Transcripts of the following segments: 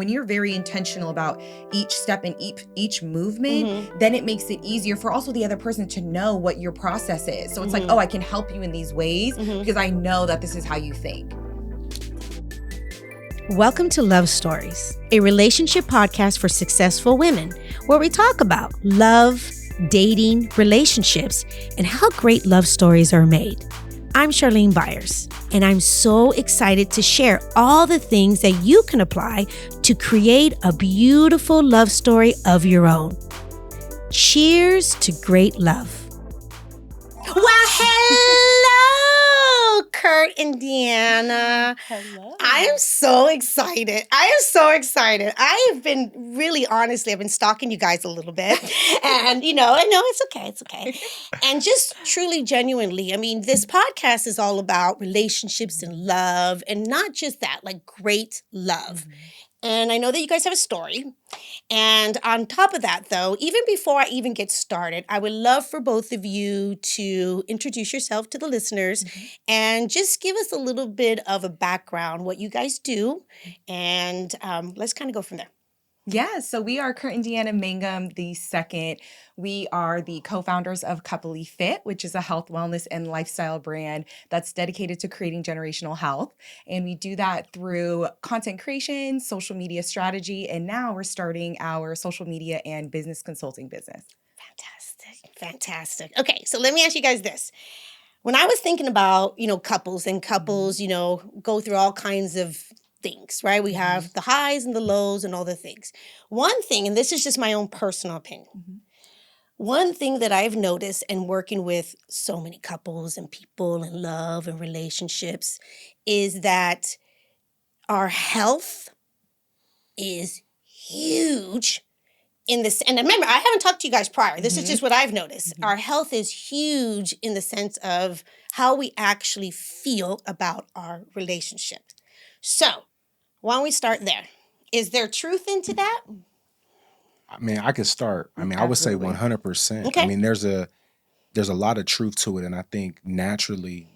when you're very intentional about each step and each movement, then it makes it easier for also the other person to know what your process is. So it's like, oh, I can help you in these ways because I know that this is how you think. Welcome to Love Stories, a relationship podcast for successful women, where we talk about love, dating, relationships, and how great love stories are made. I'm Charlene Byars, and I'm so excited to share all the things that you can apply to create a beautiful love story of your own. Cheers to great love. Well, hello, Kurt and Deanna. Hello. I am so excited. I have been really, honestly, I've been stalking you guys a little bit. And, I know it's okay. And just truly, genuinely, I mean, this podcast is all about relationships and love, and not just that, like great love. And I know that you guys have a story. And on top of that, though, even before I even get started, I would love for both of you to introduce yourself to the listeners and just give us a little bit of a background, what you guys do. And let's kind of go from there. Yeah, so we are Kurt and Deanna Mangum the second. We are the co-founders of Coupley Fit, which is a health, wellness, and lifestyle brand that's dedicated to creating generational health. And we do that through content creation, social media strategy, and now we're starting our social media and business consulting business. Fantastic. Okay, so let me ask you guys this. When I was thinking about, couples, go through all kinds of things, right? We have the highs and the lows and all the things. One thing, and this is just my own personal opinion, one thing that I've noticed in working with so many couples and people and love and relationships is that our health is huge in this. And remember, I haven't talked to you guys prior. This is just what I've noticed. Our health is huge in the sense of how we actually feel about our relationship. So, why don't we start there? Is there truth into that? I mean, I could start. I mean, I would say 100%. Okay. I mean, there's a lot of truth to it. And I think naturally,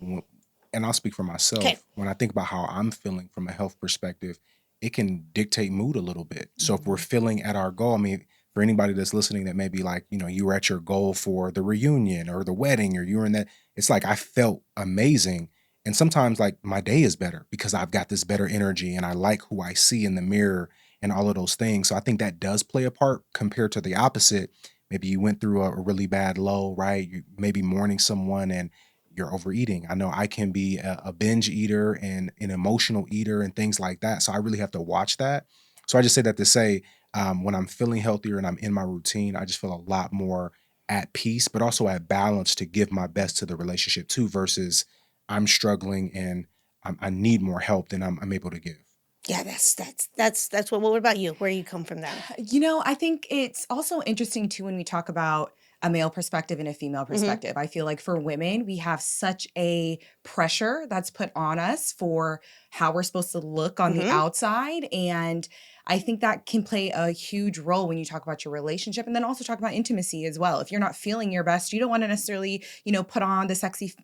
and I'll speak for myself, when I think about how I'm feeling from a health perspective, it can dictate mood a little bit. So if we're feeling at our goal, I mean, for anybody that's listening that may be like, you were at your goal for the reunion or the wedding, or you were in that, it's like I felt amazing. And sometimes like my day is better because I've got this better energy and I like who I see in the mirror and all of those things. So I think that does play a part compared to the opposite. Maybe you went through a really bad low, right? You maybe mourning someone and you're overeating. I know I can be a binge eater and an emotional eater and things like that. So I really have to watch that. So I just say that to say, when I'm feeling healthier and I'm in my routine, I just feel a lot more at peace, but also at balance to give my best to the relationship too, versus I'm struggling and I need more help than I'm able to give. Yeah, that's what about you? Where you come from that? I think it's also interesting too when we talk about a male perspective and a female perspective. I feel like for women, we have such a pressure that's put on us for how we're supposed to look on the outside. And I think that can play a huge role when you talk about your relationship and then also talk about intimacy as well. If you're not feeling your best, you don't want to necessarily, put on the sexy,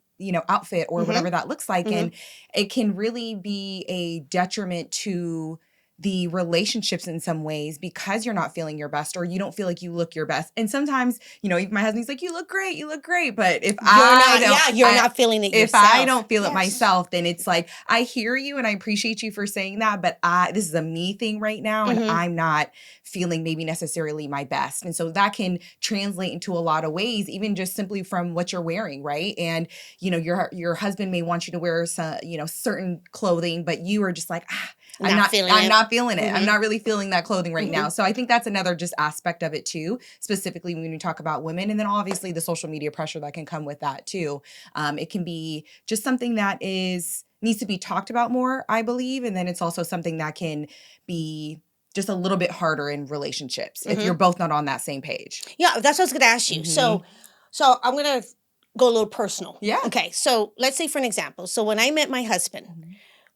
outfit or whatever that looks like. And it can really be a detriment to the relationships in some ways because you're not feeling your best or you don't feel like you look your best. And sometimes, even my husband's like, you look great. But if you're not feeling it yourself. If I don't feel it myself, then it's like, I hear you and I appreciate you for saying that, but this is a me thing right now and I'm not feeling maybe necessarily my best. And so that can translate into a lot of ways, even just simply from what you're wearing, right? And, your husband may want you to wear some, certain clothing, but you are just like, I'm not feeling it. I'm not really feeling that clothing right now. So I think that's another just aspect of it too, specifically when you talk about women. And then obviously the social media pressure that can come with that too. It can be just something that needs to be talked about more, I believe. And then it's also something that can be just a little bit harder in relationships if you're both not on that same page. Yeah, that's what I was going to ask you. So I'm going to go a little personal. Yeah. Okay, so let's say for an example. So when I met my husband,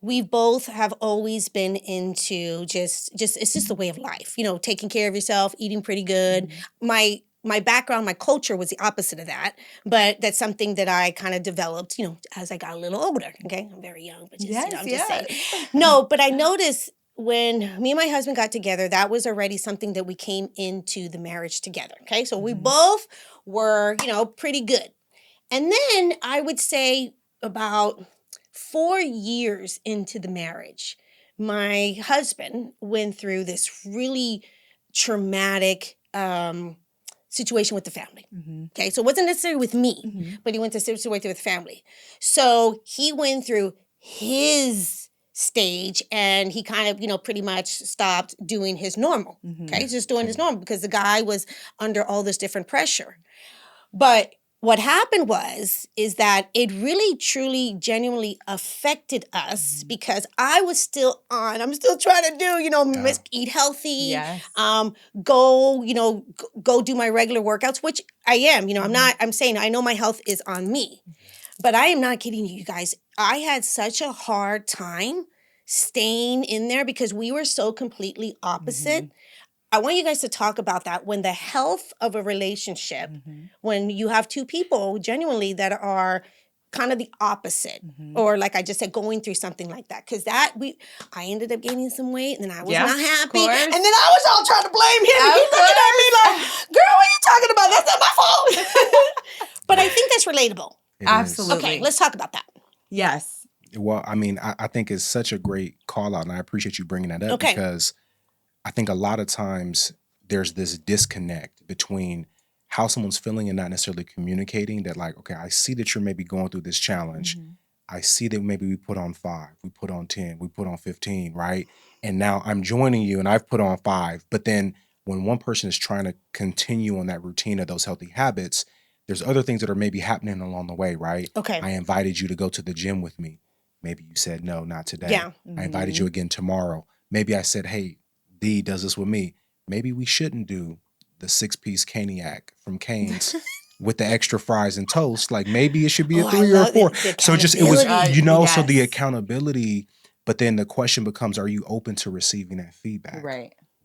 we both have always been into just it's just a way of life, taking care of yourself, eating pretty good. My background, my culture was the opposite of that, but that's something that I kind of developed, as I got a little older. Okay, I'm very young, but just, I'm just saying. No, but I noticed when me and my husband got together, that was already something that we came into the marriage together. Okay. So we both were, pretty good. And then I would say about 4 years into the marriage, my husband went through this really traumatic situation with the family. Okay, so it wasn't necessarily with me, but he went to situation with family. So he went through his stage and he kind of, pretty much stopped doing his normal. Okay, he's just doing his normal because the guy was under all this different pressure. But what happened is that it really, truly, genuinely affected us because I'm still trying to do, eat healthy, go do my regular workouts, which I am, I'm saying I know my health is on me, but I am not kidding you guys. I had such a hard time staying in there because we were so completely opposite. I want you guys to talk about that when the health of a relationship, when you have two people genuinely that are kind of the opposite, or like I just said, going through something like that. Because I ended up gaining some weight and then I was not happy. And then I was all trying to blame him. And he's looking at me like, girl, what are you talking about? That's not my fault. But I think that's relatable. Absolutely. Okay, let's talk about that. Yes. Well, I mean, I think it's such a great call out and I appreciate you bringing that up because I think a lot of times there's this disconnect between how someone's feeling and not necessarily communicating that like, okay, I see that you're maybe going through this challenge. I see that maybe we put on 5, we put on 10, we put on 15, right? And now I'm joining you and I've put on 5. But then when one person is trying to continue on that routine of those healthy habits, there's other things that are maybe happening along the way, right? Okay. I invited you to go to the gym with me. Maybe you said, no, not today. Yeah. I invited you again tomorrow. Maybe I said, hey, D does this with me. Maybe we shouldn't do the 6-piece Caniac from Cane's with the extra fries and toast. Like maybe it should be a 3 or a 4. So it was, so the accountability, but then the question becomes, are you open to receiving that feedback?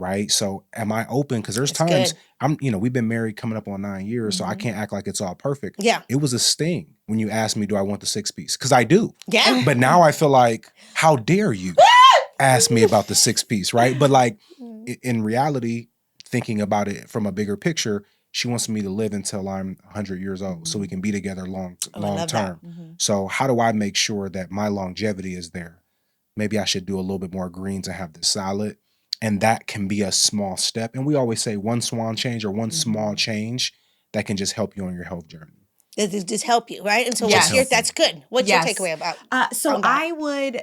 Right. So am I open? Because there's times we've been married coming up on 9 years, so I can't act like it's all perfect. Yeah. It was a sting when you asked me, do I want the 6-piece? Because I do. Yeah. But now I feel like, how dare you ask me about the 6-piece, right? But like in reality, thinking about it from a bigger picture, she wants me to live until I'm 100 years old so we can be together long term. So how do I make sure that my longevity is there? Maybe I should do a little bit more greens and have the salad. And that can be a small step. And we always say one SWAN change or one small change that can just help you on your health journey. Just help you, right? And so that's good. What's your takeaway about? I would,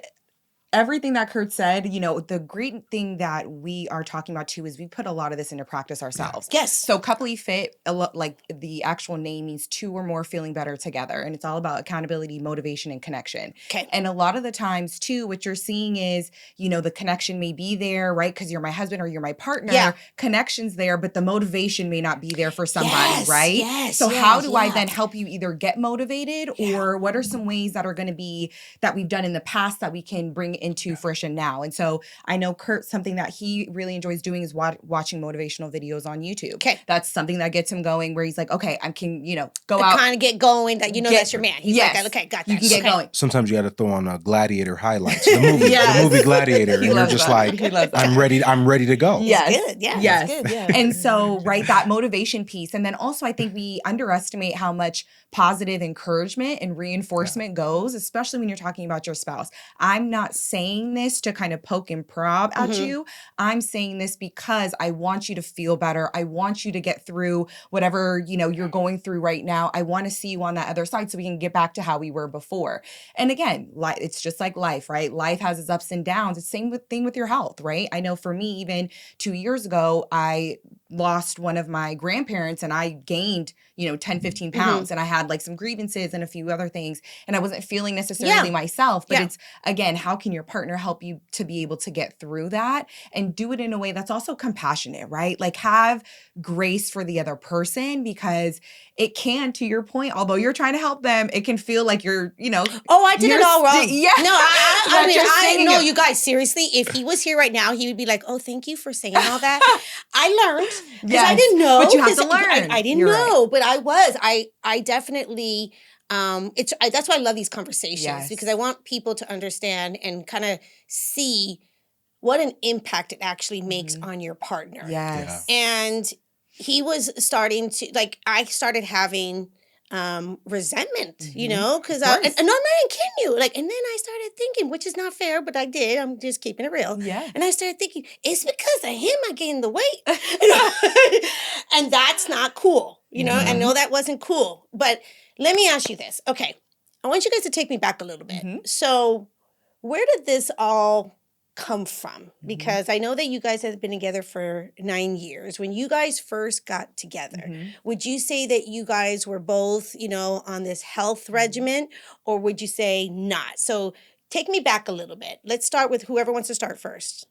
everything that Kurt said, the great thing that we are talking about too is we put a lot of this into practice ourselves. Yes. So Coupley Fit, like the actual name means 2 or more feeling better together. And it's all about accountability, motivation, and connection. Okay. And a lot of the times too, what you're seeing is, the connection may be there, right? Because you're my husband or you're my partner. Yeah. Connection's there, but the motivation may not be there for somebody, right? Yes. So how do I then help you either get motivated or what are some ways that are going to be that we've done in the past that we can bring into fruition now? And so I know Kurt, something that he really enjoys doing is watching motivational videos on YouTube. Okay. That's something that gets him going where he's like, okay, I can, go out. Kind of get going that, that's your man. He's like, okay, got that. You can get going. Sometimes you got to throw on a Gladiator highlights, the movie Gladiator. And you're just like, I'm ready to go. Yes. Good. Yeah. Yes. Good. Yeah. And so, right, that motivation piece. And then also I think we underestimate how much positive encouragement and reinforcement goes, especially when you're talking about your spouse. I'm not saying this to kind of poke and prod at you. I'm saying this because I want you to feel better. I want you to get through whatever, you're going through right now. I want to see you on that other side so we can get back to how we were before. And again, it's just like life, right? Life has its ups and downs. It's the same thing with your health, right? I know for me, even 2 years ago, I lost one of my grandparents and I gained, 10, 15 pounds and I had like some grievances and a few other things and I wasn't feeling necessarily myself, but it's, again, how can your partner help you to be able to get through that and do it in a way that's also compassionate, right? Like have grace for the other person because it can, to your point, although you're trying to help them, it can feel like you're, oh, I did it all wrong. No, I know, you guys, seriously, if he was here right now, he would be like, oh, thank you for saying all that. I learned because I didn't know. But you have to learn. I didn't know, but I definitely, that's why I love these conversations because I want people to understand and kind of see what an impact it actually makes on your partner. Yes. And he was starting to, like, I started having resentment, you know, because and I'm not even kidding you. Like, and then I started thinking, which is not fair, but I did. I'm just keeping it real. Yeah. And I started thinking, it's because of him I gained the weight. And that's not cool. You know, I know that wasn't cool. But let me ask you this. Okay. I want you guys to take me back a little bit. So where did this all come from? Because I know that you guys have been together for 9 years. When you guys first got together, would you say that you guys were both, you know, on this health regimen, or would you say not? So take me back a little bit. Let's start with whoever wants to start first.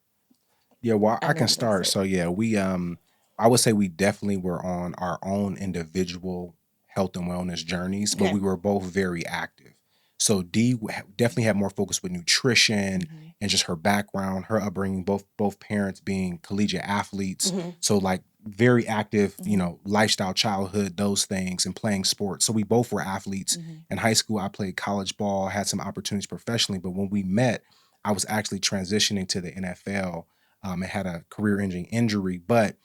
Yeah, well, I can start. So yeah, we I would say we definitely were on our own individual health and wellness journeys, but we were both very active. So Dee definitely had more focus with nutrition and just her background, her upbringing, both parents being collegiate athletes. So like very active, you know, lifestyle, childhood, those things, and playing sports. So we both were athletes. In high school, I played college ball, had some opportunities professionally, but when we met, I was actually transitioning to the NFL and had a career-ending injury. But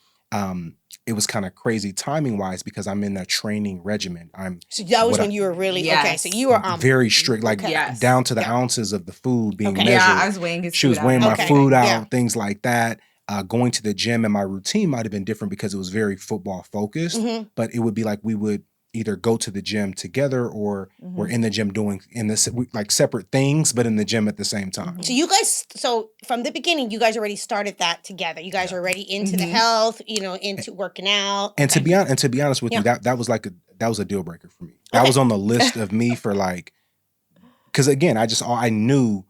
it was kind of crazy timing-wise because I'm in a training regimen. So that was when you were really okay. So you were very strict, like down to the ounces of the food being measured. Yeah, I was weighing his She food was out. weighing my food out, things like that. Going to the gym, and my routine might have been different because it was very football focused. But it would be like we would either go to the gym together or we're in the gym doing like separate things, but in the gym at the same time. So you guys, so from the beginning, you guys already started that together. You guys are already into the health, you know, into working out. And to be honest with you, that was a deal breaker for me. That was on the list of me for like, because again, I knew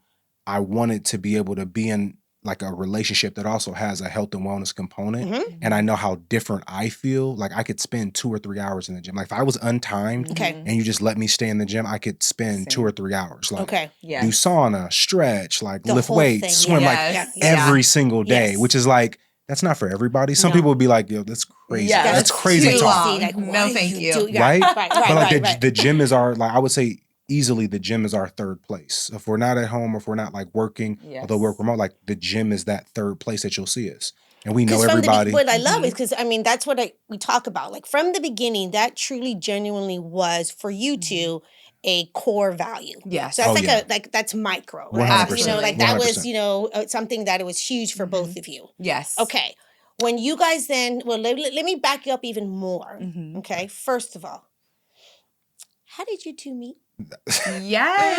I wanted to be able to be in like a relationship that also has a health and wellness component. And I know how different I feel. Like I could spend 2 or 3 hours in the gym. Like if I was untimed and you just let me stay in the gym, I could spend 2 or 3 hours. Like do sauna, stretch, like lift weights, swim, like every single day, which is like, that's not for everybody. Some people would be like, yo, that's crazy. That's crazy talk. Like, no, thank you. Right? But like the gym is our, like I would say, easily the gym is our third place. If we're not at home, if we're not like working, although we work remote, like the gym is that third place that you'll see us. And we know everybody. What I love is because, I mean, that's what we talk about. Like from the beginning, that truly, genuinely was for you two a core value. Yes. So that's that's micro, right? 100%. You know, like that 100%. was, you know, something that it was huge for both of you. Yes. Okay. When you guys then, well, let me back you up even more. Okay. First of all, how did you two meet? Yes.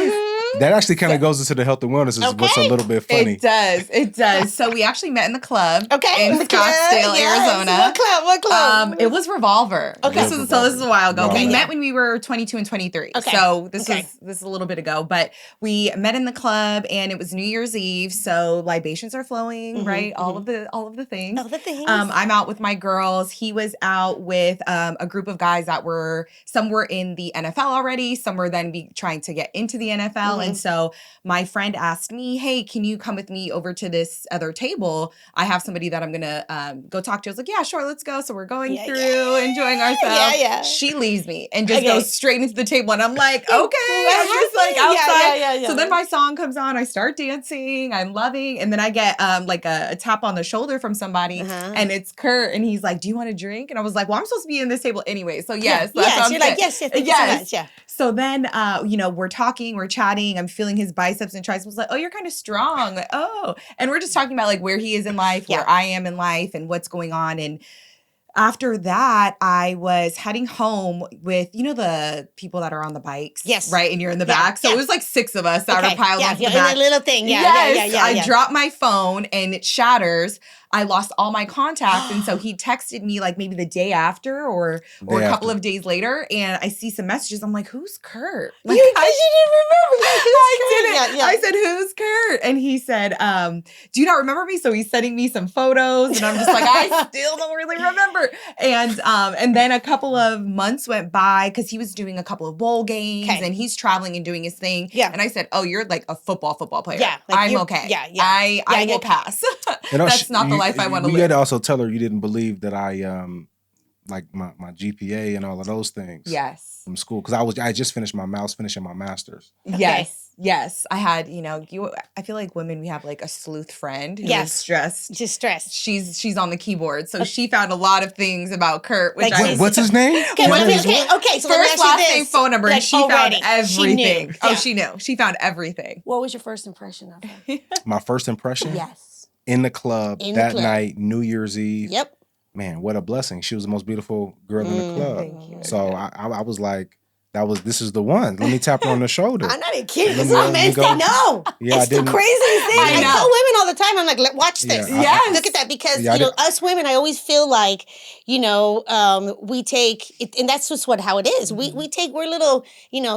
That actually kind of goes into the health and wellness is what's a little bit funny. It does. So we actually met in the club in Scottsdale, Arizona. What club? It was Revolver. This is a while ago. Okay, We met when we were 22 and 23. Okay. So this is a little bit ago, but we met in the club and it was New Year's Eve. So libations are flowing, right? All of the things. All the things. I'm out with my girls. He was out with a group of guys that some were in the NFL already, some were then be trying to get into the NFL. And so my friend asked me, hey, can you come with me over to this other table? I have somebody that I'm going to go talk to. I was like, yeah, sure, let's go. So we're going through, enjoying ourselves. She leaves me and just goes straight into the table. And I'm like, okay. I'm just like outside. So then my song comes on. I start dancing. I'm loving. And then I get like a tap on the shoulder from somebody. And it's Kurt. And he's like, do you want a drink? And I was like, well, I'm supposed to be in this table anyway. So yes. You're like, yes, thank you so much. Yeah. So then, you know, we're talking, we're chatting. I'm feeling his biceps and triceps. Like, oh, you're kind of strong. Like, oh, and we're just talking about like where he is in life, where I am in life, and what's going on. And after that, I was heading home with, you know, the people that are on the bikes. Yes. Right. And you're in the back. So it was like 6 of us that are piled onto the back. A little thing. I dropped my phone and it shatters. I lost all my contacts. And so he texted me like maybe the day after or a couple of days later. And I see some messages. I'm like, who's Kurt? Like, you didn't remember. I didn't. I said, who's Kurt? And he said, do you not remember me? So he's sending me some photos. And I'm just like, I still don't really remember. And then a couple of months went by because he was doing a couple of bowl games and he's traveling and doing his thing. Yeah. And I said, oh, you're like a football player. Yeah. Like I'm okay. Yeah. I will pass. That's not the life I want to live. You had to also tell her you didn't believe that I like my GPA and all of those things. Yes. From school because I just finished finishing my master's. Yes. Yes, I had, I feel like women, we have like a sleuth friend who is Yes. stressed. Just stressed. She's on the keyboard. So she found a lot of things about Kurt, which Like What's his name? Okay, What is- okay. So let me first, ask you last this. name, phone number, Like, and she found already, everything. She knew. Oh, Yeah. she knew. She found everything. What was your first impression of him? My first impression? Yes. In the club that night, New Year's Eve. Yep. Man, what a blessing. She was the most beautiful girl in the club. Thank you. So I was like, this is the one. Let me tap her on the shoulder. I'm not even kidding. Let This me- is what let men me go. say. No. Yeah, I It's the didn't- craziest thing. I I know. tell women all the time, I'm like, watch this. Yeah, Yes. Look at that. Because, Yeah, us women, I always feel like, we take, it, and that's just how it is. Mm-hmm. We're little,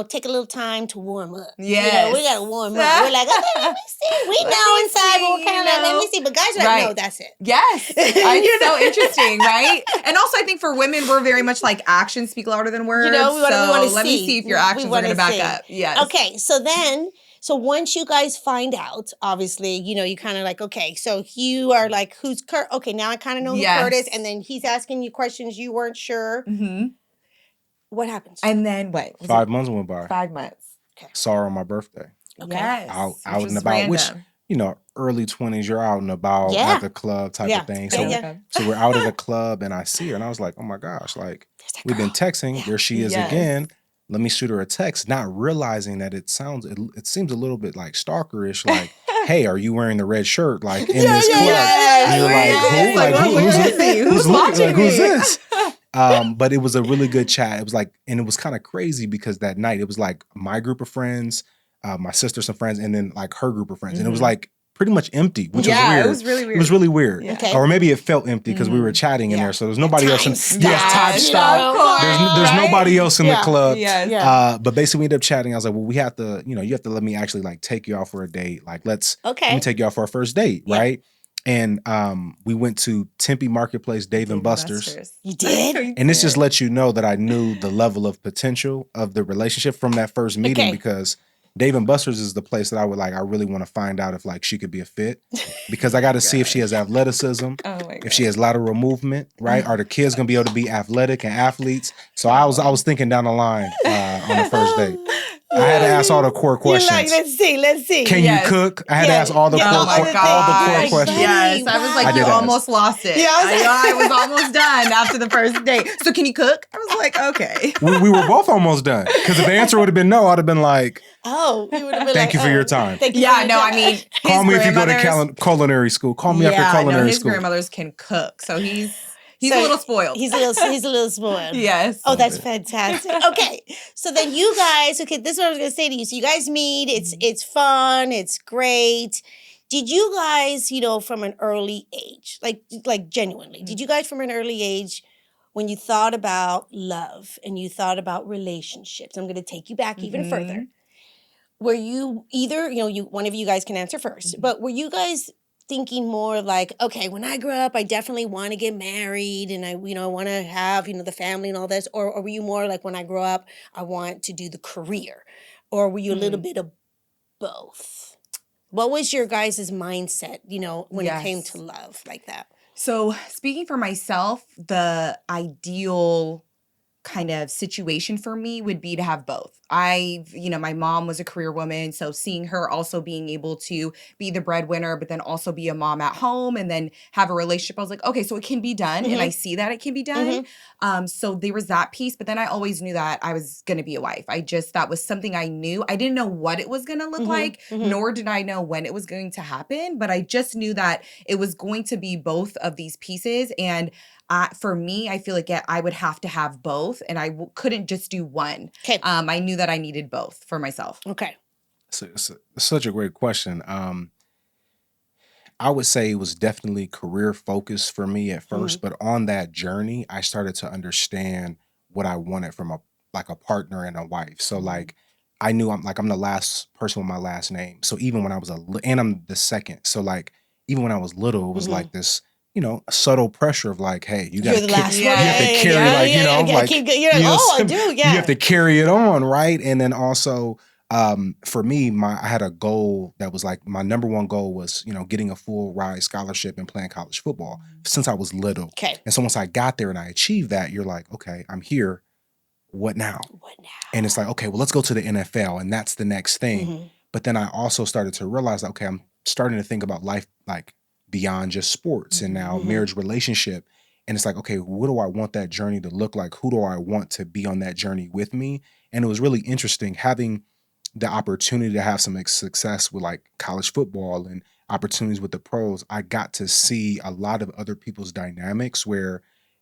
take a little time to warm up. Yes. We got to warm up. We're like, okay, let me see. We Let know me inside, but we're see, kind of like, let me see. But guys are like, Right. no, that's it. Yes. It's so interesting, right? And also, I think for women, we're very much like actions speak louder than words. We wanna let me see. see if your We actions are wanna going to back see. up. Yes. Okay, so once you guys find out, obviously, you kind of like, okay, so you are like, who's Kurt? Okay, now I kind of know who Kurt is. Yes. And then he's asking you questions you weren't sure. Mm-hmm. What happens? And then what? Was 5 it months went by. 5 months. Saw her on my birthday. Okay. Yes. Out which and was about, which, random. early 20s, you're out and about Yeah. at the club type Yeah. of thing. Yeah, So, yeah. so we're out at the club and I see her and I was like, oh my gosh, like There's that we've been girl. texting. Yeah. There she is Yes. again. Let me shoot her a text, not realizing that it seems a little bit like stalkerish. Like, hey, are you wearing the red shirt? Like in this club. And you're like, who? Like, who's looking? watching Like, who's me? this? But it was a really good chat. It was like, and it was kind of crazy because that night it was like my group of friends, my sister, some friends, and then like her group of friends. And it was like pretty much empty, which was weird. It was really weird. It was really weird. Yeah. Okay. Or maybe it felt empty because we were chatting in Yeah. there. So there's nobody else. Time Yes, stop, time you stop. know? There's Right? nobody else in Yeah. the club. Yes. Yeah. But basically we ended up chatting. I was like, well, we have to, you have to let me actually like take you out for a date. Like, let Okay. me take you out for our first date. Yeah. Right. And we went to Tempe Marketplace, Dave and Buster's. You did? And this just lets you know that I knew the level of potential of the relationship from that first meeting Okay. because Dave and Buster's is the place that I really want to find out if like she could be a fit because I got to see if she has athleticism, Oh my God. if she has lateral movement, right? Are the kids going to be able to be athletic and athletes? So I was thinking down the line on the first date. I had to ask all the core questions. You're like, let's see. Can Yes. you cook? I had to Yeah. ask all the Yeah. core Oh my all the core God. questions. Yes, I was Wow. like, I you did ask. almost lost it. Yeah, I was almost done after the first date. So can you cook? I was like, okay. We were both almost done because if the answer would have been no, I'd have been like, Oh, you would have been thank you for your time. Thank you Yeah, for your no, time. I mean, Call his me if you go to grandmothers- culinary school. Call me after culinary his school. grandmothers can cook, so he's So a little spoiled. He's a little spoiled. Yes. Oh, that's fantastic. Okay, so then you guys. Okay, this is what I was gonna say to you. So you guys meet. It's fun. It's great. Did you guys, from an early age, like genuinely, did you guys from an early age, when you thought about love and you thought about relationships? I'm gonna take you back even further. Were you either, one of you guys can answer first, but were you guys thinking more like, okay, when I grow up, I definitely want to get married and I want to have, the family and all this? Or were you more like, when I grow up, I want to do the career? Or were you a little bit of both? What was your guys' mindset, when it came Yes. to love like that? So speaking for myself, the ideal kind of situation for me would be to have both. My mom was a career woman, so seeing her also being able to be the breadwinner, but then also be a mom at home and then have a relationship, I was like, okay, so it can be done. And I see that it can be done. So there was that piece, but then I always knew that I was going to be a wife. That was something I knew. I didn't know what it was going to look like, nor did I know when it was going to happen, but I just knew that it was going to be both of these pieces. And for me, I feel like I would have to have both, and I couldn't just do one. Okay. I knew that I needed both for myself. Okay. So it's such a great question. I would say it was definitely career focused for me at first, but on that journey, I started to understand what I wanted from a partner and a wife. So like, I knew I'm the last person with my last name. So even when I was and I'm the second. So like, even when I was little, it was like this, subtle pressure of like, hey, you got You're the last you one. have to carry You're like, oh, I do, yeah. You have to carry it on, right? And then also, for me, I had a goal that was like my number one goal was, getting a full ride scholarship and playing college football since I was little. Okay. And so once I got there and I achieved that, you're like, okay, I'm here. What now? What now? And it's like, okay, well, let's go to the NFL, and that's the next thing. But then I also started to realize, okay, I'm starting to think about life like beyond just sports and now marriage, relationship. And it's like, okay, what do I want that journey to look like? Who do I want to be on that journey with me? And it was really interesting having the opportunity to have some success with like college football and opportunities with the pros. I got to see a lot of other people's dynamics where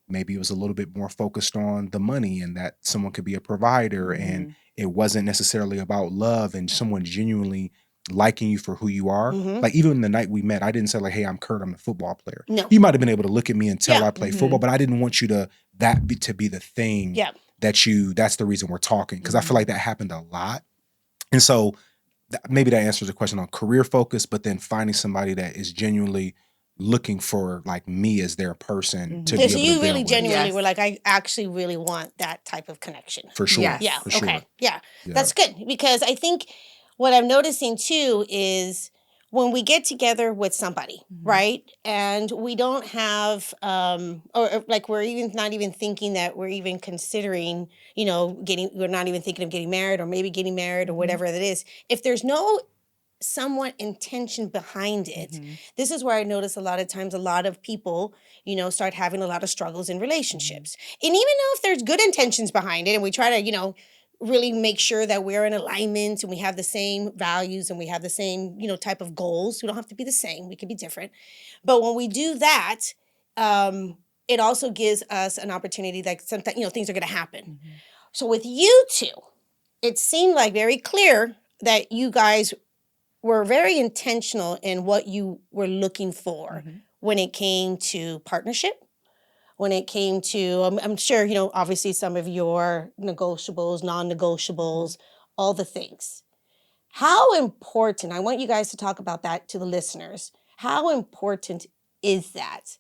maybe it was a little bit more focused on the money and that someone could be a provider and it wasn't necessarily about love and someone genuinely liking you for who you are. Like even the night we met, I didn't say like, hey, I'm Kurt, I'm a football player. No. You might have been able to look at me and tell Yeah. I play football, but I didn't want you to be the thing Yeah. that's the reason we're talking. Cause I feel like that happened a lot. And so maybe that answers the question on career focus, but then finding somebody that is genuinely looking for like me as their person to be So able you to really build with. genuinely Yes. were like, I actually really want that type of connection. For sure. Yes. Yeah. For Okay. sure. Yeah. Yeah. That's good because I think what I'm noticing too is when we get together with somebody, right? And we don't have, or like we're even not even thinking that we're even considering, you know, we're not even thinking of getting married or maybe getting married or whatever it is. If there's no somewhat intention behind it, this is where I notice a lot of times a lot of people, you know, start having a lot of struggles in relationships. And even though if there's good intentions behind it and we try to, you know, really make sure that we're in alignment and we have the same values and we have the same, you know, type of goals. We don't have to be the same. We can be different. But when we do that, it also gives us an opportunity that sometimes, you know, things are going to happen. So with you two, it seemed like very clear that you guys were very intentional in what you were looking for when it came to partnership. When it came to, I'm sure, you know, obviously some of your negotiables, non-negotiables, all the things. How important, I want you guys to talk about that to the listeners. How important is that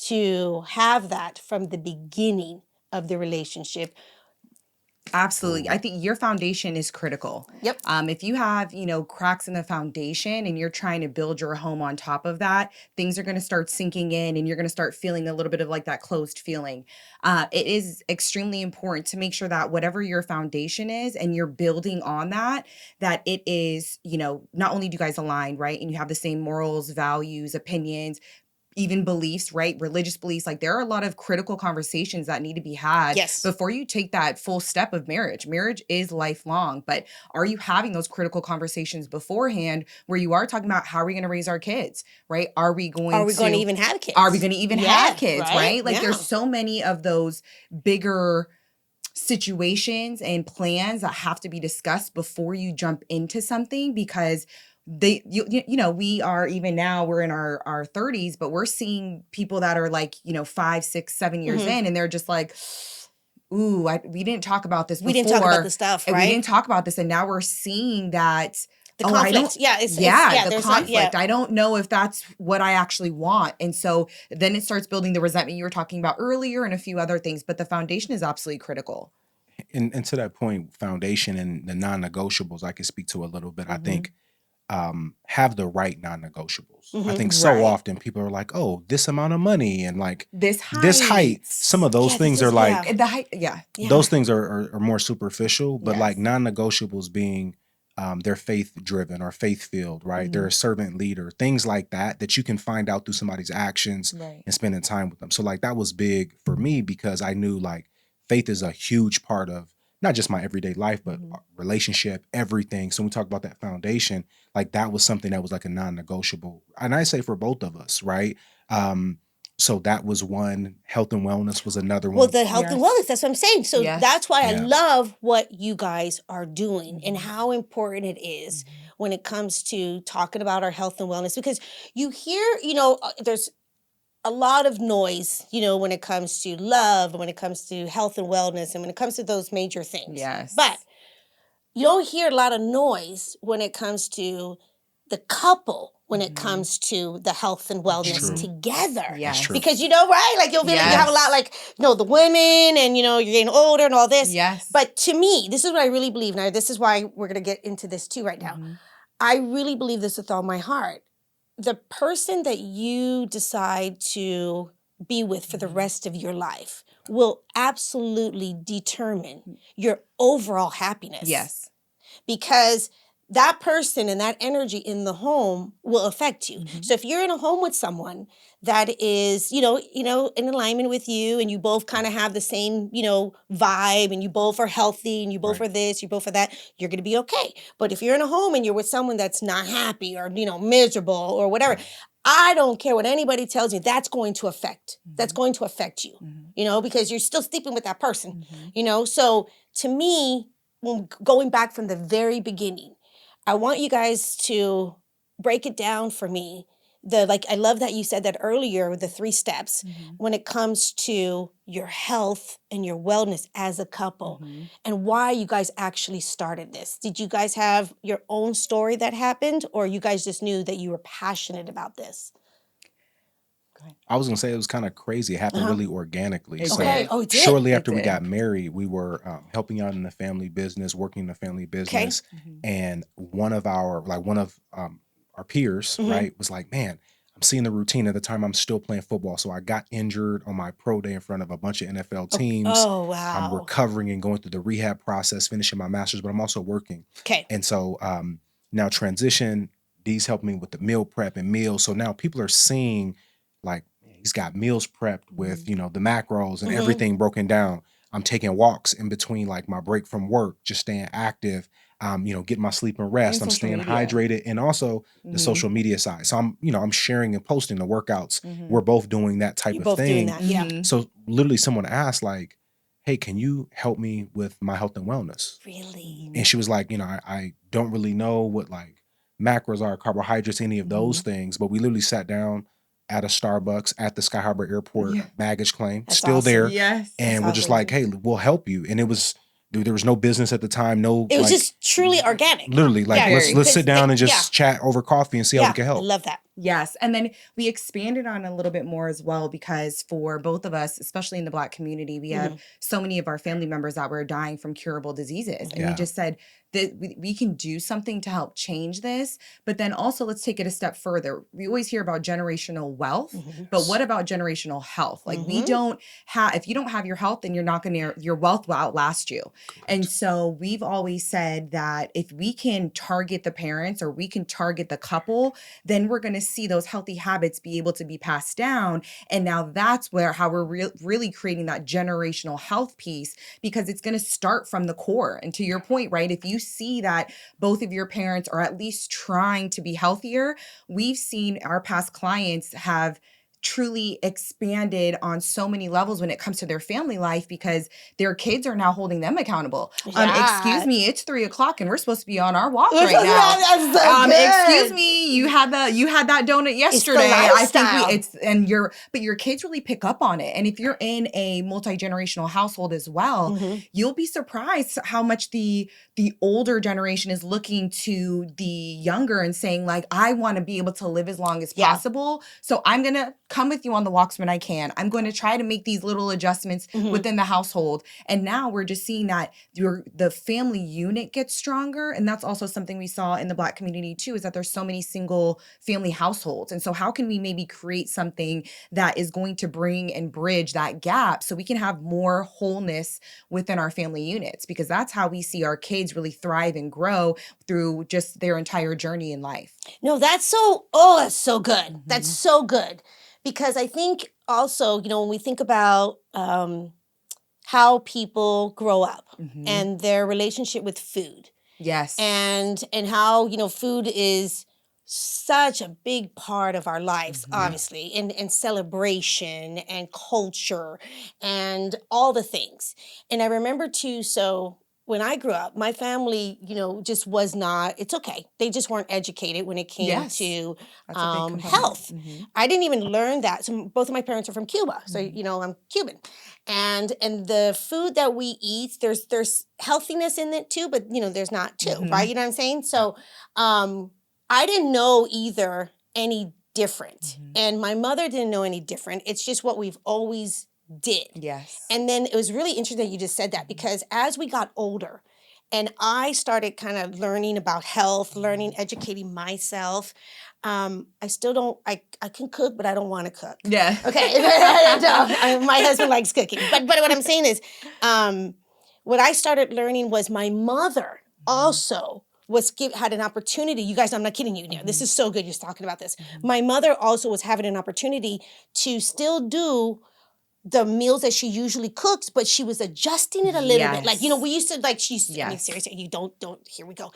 to have that from the beginning of the relationship? Absolutely. I think your foundation is critical. Yep. If you have, you know, cracks in the foundation and you're trying to build your home on top of that, things are going to start sinking in and you're going to start feeling a little bit of like that closed feeling. It is extremely important to make sure that whatever your foundation is and you're building on that, that it is, you know, not only do you guys align, right? And you have the same morals, values, opinions, even beliefs, right? Religious beliefs. Like there are a lot of critical conversations that need to be had before you take that full step of marriage. Marriage is lifelong, but are you having those critical conversations beforehand where you are talking about how are we going to raise our kids, right? Are we going to even have kids? Are we going to even have kids, right? right? Like there's so many of those bigger situations and plans that have to be discussed before you jump into something because you know, we are even now we're in our 30s, but we're seeing people that are like, you know, 5, 6, 7 years in and they're just like, ooh, we didn't talk about this before. We didn't talk about the stuff, right? And we didn't talk about this. And now we're seeing that the conflict. The conflict. I don't know if that's what I actually want. And so then it starts building the resentment you were talking about earlier and a few other things, but the foundation is absolutely critical. And to that point, foundation and the non-negotiables, I can speak to a little bit. I think have the right non-negotiables. I think so often people are like, oh, this amount of money and like this height. Some of those things are like the height. Those things are more superficial, but like Yes. non-negotiables being they're faith driven or faith filled, right? They're a servant leader, things like that you can find out through somebody's actions and spending time with them. So like that was big for me because I knew like faith is a huge part of not just my everyday life, but relationship, everything. So when we talk about that foundation, like that was something that was like a non-negotiable. And I say for both of us, right? So that was one. Health and wellness was another one. Well, the health and wellness, that's what I'm saying. So that's why I love what you guys are doing and how important it is when it comes to talking about our health and wellness. Because you hear, you know, there's a lot of noise, you know, when it comes to love, when it comes to health and wellness, and when it comes to those major things. Yes. But you don't hear a lot of noise when it comes to the couple, when it comes to the health and wellness together. Yes. Because, you know, right? Like, you'll be like, you have a lot, like, you know, the women and, you know, you're getting older and all this. Yes. But to me, this is what I really believe. Now, this is why we're going to get into this too right now. I really believe this with all my heart. The person that you decide to be with for the rest of your life will absolutely determine your overall happiness. Yes. Because that person and that energy in the home will affect you. So if you're in a home with someone that is, in alignment with you, and you both kind of have the same, vibe, and you both are healthy, and you both are this, you both are that, you're going to be okay. But if you're in a home and you're with someone that's not happy or, miserable or whatever, I don't care what anybody tells you, that's going to affect you, because you're still sleeping with that person, So to me, going back from the very beginning, I want you guys to break it down for me. I love that you said that earlier with the 3 steps when it comes to your health and your wellness as a couple and why you guys actually started this. Did you guys have your own story that happened, or you guys just knew that you were passionate about this? I was going to say it was kind of crazy. It happened really organically. It So did. Oh, it did? shortly after It we got did. married, we were helping out in the family business, working in the family business. And one of our peers, right, was like, man, I'm seeing the routine. At the time, I'm still playing football. So I got injured on my pro day in front of a bunch of NFL teams. Oh, wow. I'm recovering and going through the rehab process, finishing my master's, but I'm also working. Okay. And so now transition, Dee's helping me with the meal prep and meals. So now people are seeing like, he's got meals prepped with, the macros and everything broken down. I'm taking walks in between like my break from work, just staying active, getting my sleep and rest. And I'm social staying media. hydrated, and also the social media side. So I'm sharing and posting the workouts. We're both doing that type You're of both thing. doing that, yeah. So literally someone asked like, hey, can you help me with my health and wellness? Really? And she was like, I don't really know what like macros are, carbohydrates, any of those things, but we literally sat down at a Starbucks at the Sky Harbor Airport baggage claim, That's still awesome. there. Yes. And we're just awesome. like, hey, we'll help you. And it was, there was no business at the time. No, It was like, just truly organic. literally like, Yeah, let's because sit down and yeah. just chat over coffee and see how we can I help. love that. Yes. And then we expanded on a little bit more as well, because for both of us, especially in the Black community, we have so many of our family members that were dying from curable diseases. And we just said that we can do something to help change this. But then also let's take it a step further. We always hear about generational wealth, but what about generational health? Like we don't have, if you don't have your health, then you're not going to, your wealth will outlast you. And so we've always said that if we can target the parents or we can target the couple, then we're going to see those healthy habits be able to be passed down. And now that's how we're really creating that generational health piece, because it's going to start from the core. And to your point, right, if you see that both of your parents are at least trying to be healthier, we've seen our past clients have truly expanded on so many levels when it comes to their family life, because their kids are now holding them accountable. Excuse me, it's 3:00 and we're supposed to be on our walk right now. That's so good. Excuse me, you had that donut yesterday. It's the lifestyle. But your kids really pick up on it. And if you're in a multi-generational household as well, you'll be surprised how much the older generation is looking to the younger and saying like, I want to be able to live as long as possible. So I'm going to come with you on the walks when I can. I'm going to try to make these little adjustments within the household. And now we're just seeing that the family unit gets stronger. And that's also something we saw in the Black community too, is that there's so many single family households. And so how can we maybe create something that is going to bring and bridge that gap so we can have more wholeness within our family units? Because that's how we see our kids really thrive and grow through just their entire journey in life. No, that's so good. That's so good. Because I think also, when we think about how people grow up and their relationship with food. Yes. And how, food is such a big part of our lives, obviously, and celebration and culture and all the things. And I remember too, so when I grew up, my family, just was not, it's okay. They just weren't educated when it came to health. I didn't even learn that. So both of my parents are from Cuba. So, I'm Cuban. And the food that we eat, there's healthiness in it too, but, there's not too, right? You know what I'm saying? So I didn't know either any different. And my mother didn't know any different. It's just what we've always did. Yes. And then it was really interesting that you just said that, because as we got older and I started kind of learning about health, educating myself, I still don't, I can cook, but I don't want to cook. Yeah. Okay. My husband likes cooking. But what I'm saying is, what I started learning was my mother also had an opportunity. You guys, I'm not kidding you. This is so good. You're talking about this. My mother also was having an opportunity to still do the meals that she usually cooks, but she was adjusting it a little bit. Like, we used to, like, I mean, seriously, you don't, here we go.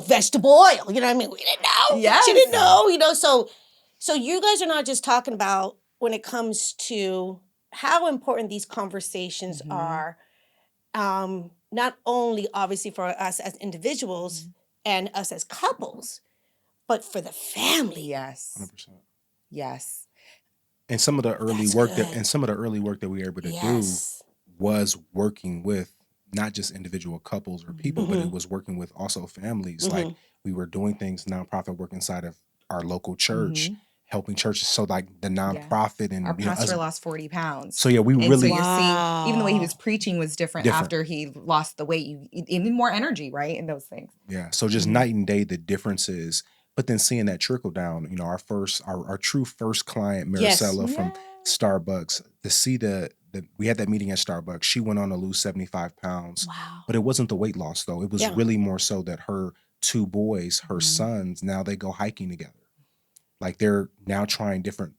Vegetable oil, you know what I mean? We didn't know. Yes. She didn't know, so you guys are not just talking about when it comes to how important these conversations are, not only obviously for us as individuals and us as couples, but for the family. Yes. 100%. Yes. And some of the early work that we were able to do was working with not just individual couples or people, but it was working with also families. Like we were doing things, nonprofit work inside of our local church, helping churches. So like the nonprofit and our pastor lost 40 pounds. So yeah, we and really so you're seeing, even the way he was preaching was different after he lost the weight. Even more energy, right? And those things. Yeah. So just night and day, the differences. But then seeing that trickle down, our true first client, Maricela from Starbucks, to see we had that meeting at Starbucks. She went on to lose 75 pounds. Wow. But it wasn't the weight loss, though. It was really more so that her two boys, her sons, now they go hiking together. Like they're now trying different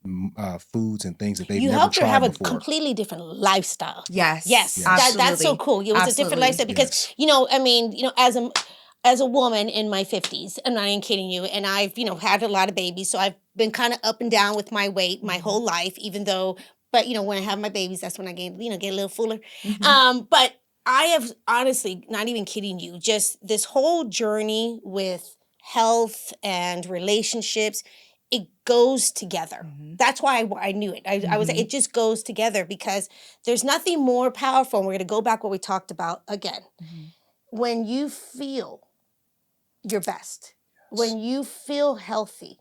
foods and things that they've never tried before. You helped her have a completely different lifestyle. Yes. That's so cool. It was a different lifestyle because, as a woman in my 50s, I'm not even kidding you, and I've, had a lot of babies, so I've been kind of up and down with my weight my whole life, but when I have my babies, that's when I get a little fuller. But I have honestly, not even kidding you, just this whole journey with health and relationships, it goes together. That's why I knew it. I was like, it just goes together because there's nothing more powerful. And we're going to go back what we talked about again. When you feel your best, when you feel healthy,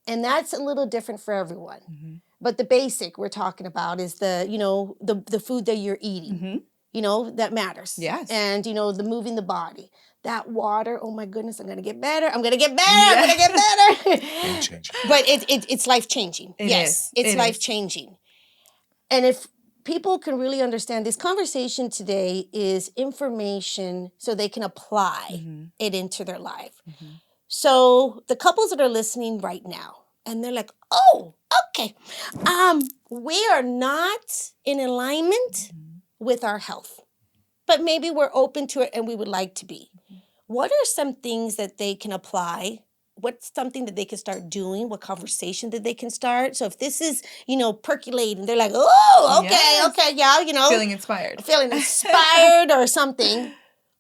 and that's a little different for everyone. But the basic we're talking about is the food that you're eating, that matters. Yes. And, the moving the body. That water, oh my goodness, I'm going to get better. I'm going to get better. I'm going to get better. But it's life-changing. It's life-changing. And if people can really understand, this conversation today is information so they can apply it into their life. So the couples that are listening right now, and they're like, oh, okay, we are not in alignment with our health, but maybe we're open to it and we would like to be. What are some things that they can apply? What's something that they can start doing? What conversation that they can start? So if this is, percolating, they're like, oh, okay, yeah, Feeling inspired or something.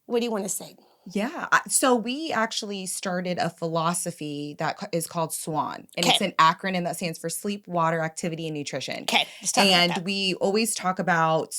What do you want to say? Yeah. So we actually started a philosophy that is called SWAN. And it's an acronym that stands for Sleep, Water, Activity, and Nutrition. Okay. Let's talk about that. We always talk about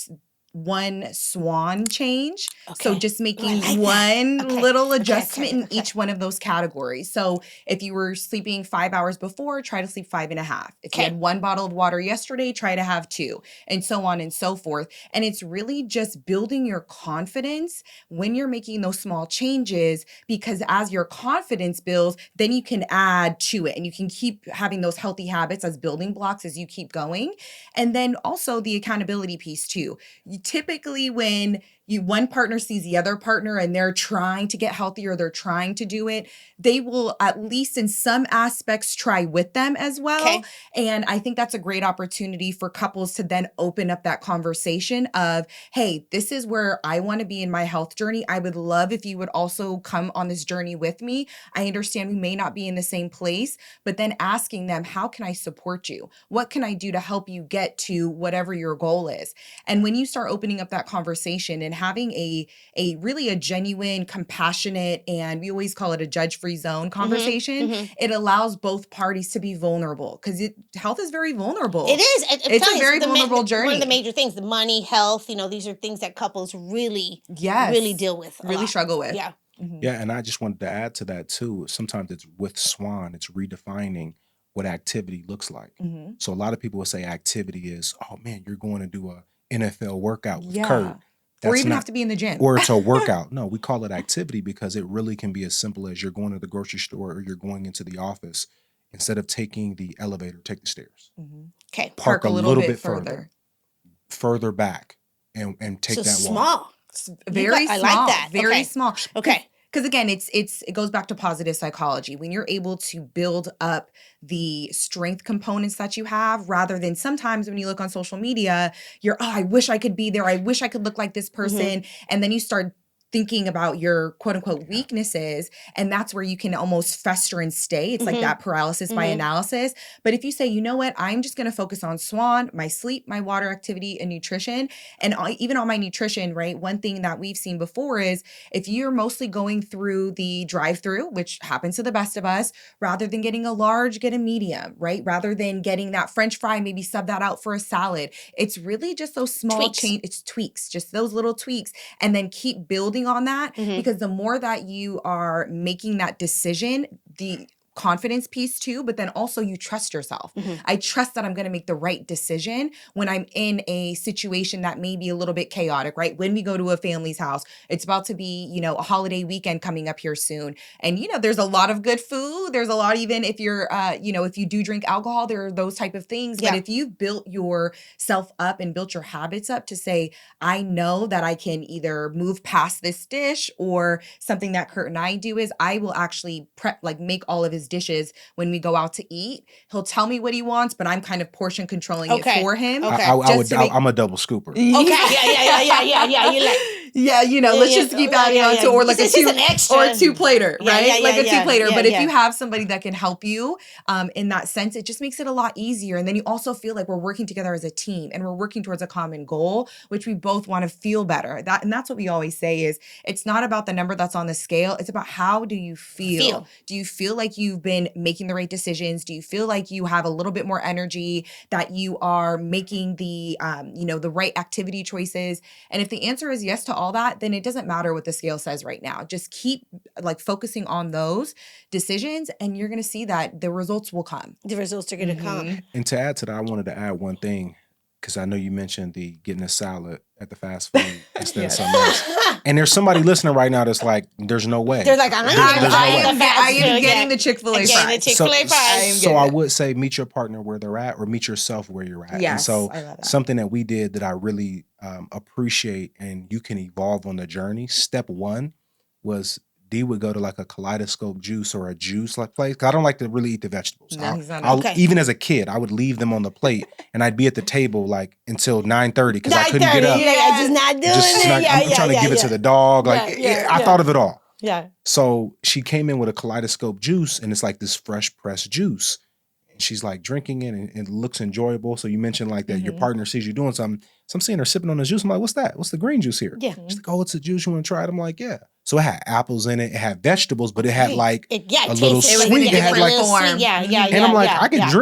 one SWAN change. So just making one little adjustment in each one of those categories. So if you were sleeping 5 hours before, try to sleep 5.5. If you had 1 bottle of water yesterday, try to have 2, and so on and so forth. And it's really just building your confidence when you're making those small changes, because as your confidence builds, then you can add to it and you can keep having those healthy habits as building blocks as you keep going. And then also the accountability piece too. Typically when one partner sees the other partner and they're trying to get healthier, they're trying to do it, they will at least in some aspects try with them as well. And I think that's a great opportunity for couples to then open up that conversation of, hey, this is where I want to be in my health journey. I would love if you would also come on this journey with me. I understand we may not be in the same place, but then asking them, how can I support you? What can I do to help you get to whatever your goal is? And when you start opening up that conversation and having a really a genuine, compassionate, and we always call it a judge-free zone conversation, it allows both parties to be vulnerable, because health is very vulnerable. It is. It's a very vulnerable journey. One of the major things, the money, health, these are things that couples really deal with. Really struggle with. Yeah. Yeah, and I just wanted to add to that too. Sometimes it's with SWAN, it's redefining what activity looks like. So a lot of people will say activity is, oh man, you're going to do a NFL workout with Kurt. Or even have to be in the gym. Or it's a workout. No, we call it activity because it really can be as simple as you're going to the grocery store or you're going into the office. Instead of taking the elevator, take the stairs. Okay. Park a little bit further back and take that walk. Small. Very small. I like that. Very small. Okay. because again, it goes back to positive psychology. When you're able to build up the strength components that you have, rather than sometimes when you look on social media, you're, oh, I wish I could be there. I wish I could look like this person. And then you start thinking about your quote unquote weaknesses. And that's where you can almost fester and stay. It's like that paralysis by analysis. But if you say, you know what, I'm just going to focus on SWAN, my sleep, my water activity, and nutrition. And even on my nutrition, right? One thing that we've seen before is if you're mostly going through the drive-through, which happens to the best of us, rather than getting a large, get a medium, right? Rather than getting that French fry, maybe sub that out for a salad. It's really just those small it's tweaks, just those little tweaks. And then keep building on that, because the more that you are making that decision, the confidence piece too, but then also you trust yourself. I trust that I'm going to make the right decision when I'm in a situation that may be a little bit chaotic, right? When we go to a family's house, it's about to be, you know, a holiday weekend coming up here soon. And, you know, there's a lot of good food. There's a lot, even if you're, you know, if you do drink alcohol, there are those type of things. But if you've built yourself up and built your habits up to say, I know that I can either move past this dish, or something that Kurt and I do is I will actually make all of his dishes when we go out to eat. He'll tell me what he wants, but I'm kind of portion controlling it for him. I'm a double scooper. Okay. Yeah. You're like, yeah, you know, let's just keep adding on to, or like a two plater, right? Like a two plater. But if you have somebody that can help you in that sense, it just makes it a lot easier. And then you also feel like we're working together as a team and we're working towards a common goal, which we both want to feel better. And that's what we always say is it's not about the number that's on the scale. It's about how do you feel? Do you feel like you've been making the right decisions? Do you feel like you have a little bit more energy, that you are making the, you know, the right activity choices? And if the answer is yes to all that, then it doesn't matter what the scale says right now. Just keep like focusing on those decisions and you're going to see that the results will come. The results are going to come. And to add to that, I wanted to add one thing, because I know you mentioned the getting a salad at the fast food instead of something else. And there's somebody listening right now that's like, there's no way. They're like, I am getting the Chick-fil-A fries. So I would say meet your partner where they're at, or meet yourself where you're at. Yes, and so I love that. Something that we did that I really appreciate, and you can evolve on the journey. Step one was D would go to like a kaleidoscope juice or a juice like place. Cause I don't like to really eat the vegetables. No, he's not. Even as a kid, I would leave them on the plate and I'd be at the table like until 9:30 because I couldn't get up. I'm just not doing it. I'm trying to give it to the dog. I thought of it all. Yeah. So she came in with a kaleidoscope juice and it's like this fresh pressed juice. And she's like drinking it and it looks enjoyable. So you mentioned like that your partner sees you doing something. So I'm seeing her sipping on the juice. I'm like, what's that? What's the green juice here? Yeah. She's like, oh, it's a juice. You want to try it? I'm like, yeah. So it had apples in it. It had vegetables, but it had like a little sweet. It had like form. And I'm like,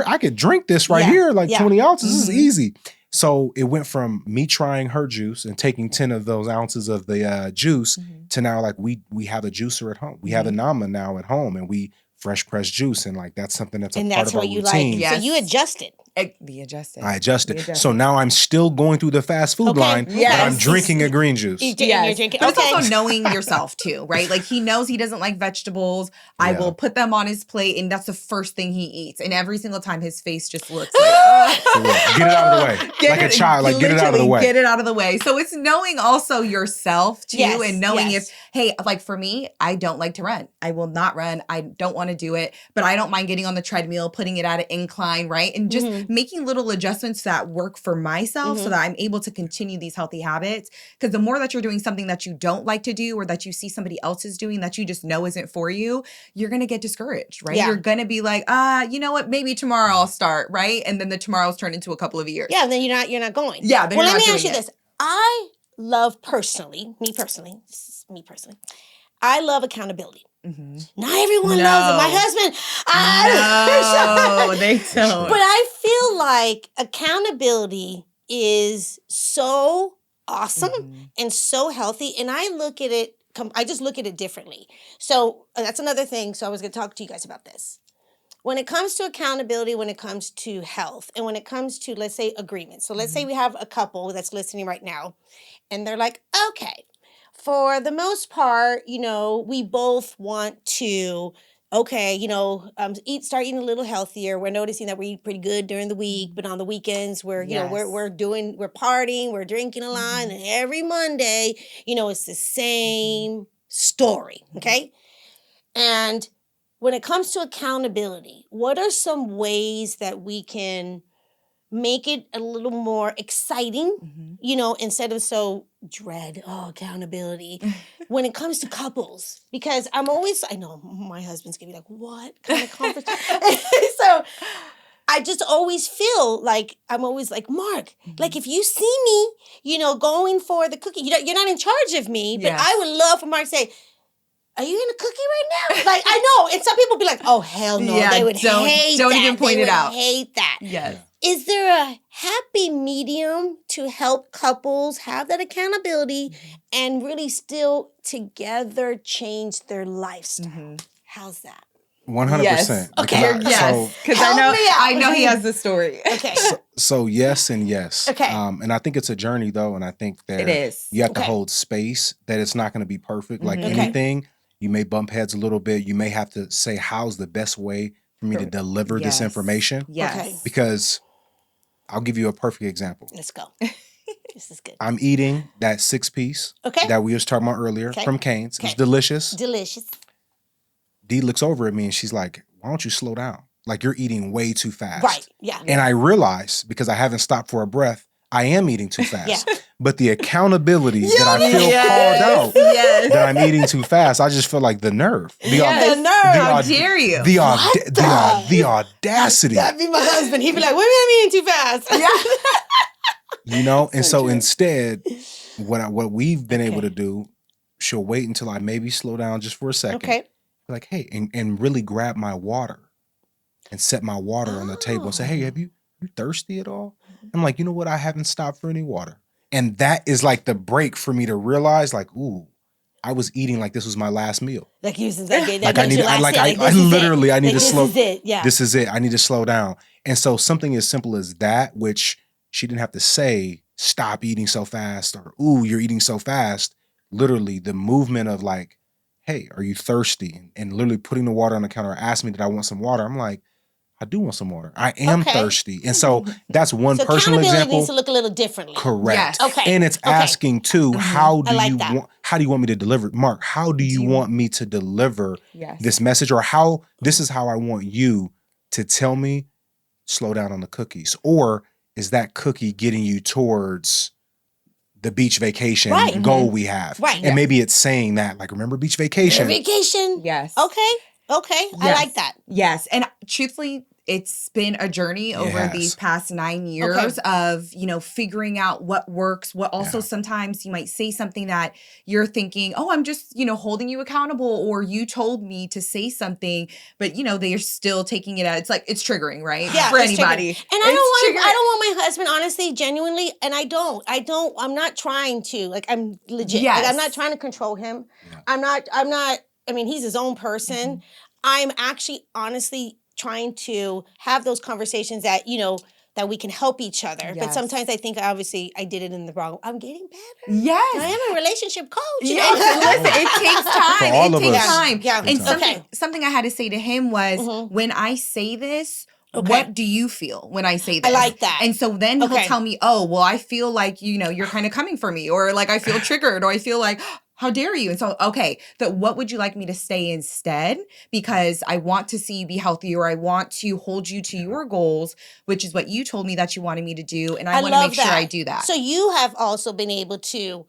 I could drink this right here, like 20 ounces. This is easy. So it went from me trying her juice and taking 10 of those ounces of the juice to now like we have a juicer at home. We have a Nama now at home and we fresh pressed juice. And like, that's something that's a part of our routine. Like. Yes. So you adjusted. I adjusted. So now I'm still going through the fast food line, but I'm drinking a green juice. You're drinking. But it's also knowing yourself too, right? Like he knows he doesn't like vegetables. I will put them on his plate and that's the first thing he eats. And every single time his face just looks like, get it out of the way. Like a child, like get it out of the way. Get it out of the way. So it's knowing also yourself too, and knowing if, hey, like for me, I don't like to run. I will not run. I don't want to do it, but I don't mind getting on the treadmill, putting it at an incline, right? And just making little adjustments that work for myself so that I'm able to continue these healthy habits. Because the more that you're doing something that you don't like to do or that you see somebody else is doing that you just know isn't for you, you're going to get discouraged, right? You're going to be like, you know what? Maybe tomorrow I'll start, right? And then the tomorrows turn into a couple of years. Yeah, then you're not going. Yeah, then well, you're let not me ask you doing this. I love me personally, I love accountability. Not everyone loves it. My husband, no, they don't. But I feel like accountability is so awesome and so healthy. And I just look at it differently. So that's another thing. So I was going to talk to you guys about this. When it comes to accountability, when it comes to health, and when it comes to, let's say, agreements. So let's say we have a couple that's listening right now, and they're like, okay, for the most part, we both want to, start eating a little healthier. We're noticing that we eat pretty good during the week, but on the weekends, we're partying, we're drinking a lot, and every Monday, it's the same story, okay? And when it comes to accountability, what are some ways that we can make it a little more exciting, you know, instead of so accountability when it comes to couples? Because I know my husband's gonna be like, what kind of conversation? So I just always feel like, I'm always like, Mark, like if you see me, you know, going for the cookie, you're not in charge of me, but I would love for Mark to say, are you in a cookie right now? Like, I know. And some people be like, oh, hell no. They would hate that. Don't even point it out. Hate that. Yes. Is there a happy medium to help couples have that accountability and really still together change their lifestyle? How's that? 100%. Yes. Okay. Yes. Because I know he has the story. Okay. So yes and yes. Okay. And I think it's a journey though, and I think that it is. You have to hold space, that it's not going to be perfect. Like anything, you may bump heads a little bit. You may have to say, how's the best way for me to deliver this information? Yes. Okay. Because I'll give you a perfect example. Let's go. This is good. I'm eating that 6-piece that we was talking about earlier from Cane's. It's delicious. Delicious. Dee looks over at me and she's like, why don't you slow down? Like, you're eating way too fast. Right, yeah. And I realize, because I haven't stopped for a breath, I am eating too fast. But the accountability that I feel called out that I'm eating too fast, I just feel like the nerve. The nerve. How dare you? The audacity. That'd be my husband. He'd be like, what do you mean I'm eating too fast? You know? And so instead, what we've been able to do, she'll wait until I maybe slow down just for a second. Okay. Like, hey, and really grab my water and set my water on the table and say, hey, you thirsty at all? I'm like, you know what? I haven't stopped for any water. And that is like the break for me to realize, like, ooh, I was eating like this was my last meal. Like you said, I need to slow. This is it. Yeah. This is it. I need to slow down. And so something as simple as that, which she didn't have to say, stop eating so fast, or ooh, you're eating so fast. Literally the movement of like, hey, are you thirsty? And literally putting the water on the counter, asked me, did I want some water? I'm like, I do want some water. I am thirsty. And so that's one personal example. Needs to look a little differently. Correct. Yes. Okay. And it's asking too, how do you want me to deliver? Mark, how do you want me to deliver this message? Or this is how I want you to tell me, slow down on the cookies? Or is that cookie getting you towards the beach vacation goal we have? Right. And maybe it's saying that, like, remember beach vacation? Vacation. Yes. Okay. I like that. Yes. And truthfully, it's been a journey over these past 9 years of, you know, figuring out what works, what also sometimes you might say something that you're thinking, oh, I'm just, you know, holding you accountable, or you told me to say something, but, you know, they're still taking it out. It's like, it's triggering, right? Yeah, for anybody. And I don't want my husband, honestly, genuinely, and I'm not trying to, like, I'm legit. Yes. Like, I'm not trying to control him. Yeah. I'm not, I mean, he's his own person. I'm actually, honestly, trying to have those conversations that, you know, that we can help each other. But sometimes I think, obviously, I did it in the wrong. I'm getting better. Yes. I am a relationship coach. Yes. Listen, it takes time. It takes time. Yeah. And something I had to say to him was, when I say this, what do you feel when I say this? I like that. And so then he'll tell me, oh, well, I feel like, you know, you're kind of coming for me, or like I feel triggered, or I feel like, how dare you? And so, what would you like me to say instead? Because I want to see you be healthy, or I want to hold you to your goals, which is what you told me that you wanted me to do. And I want to make sure I do that. So you have also been able to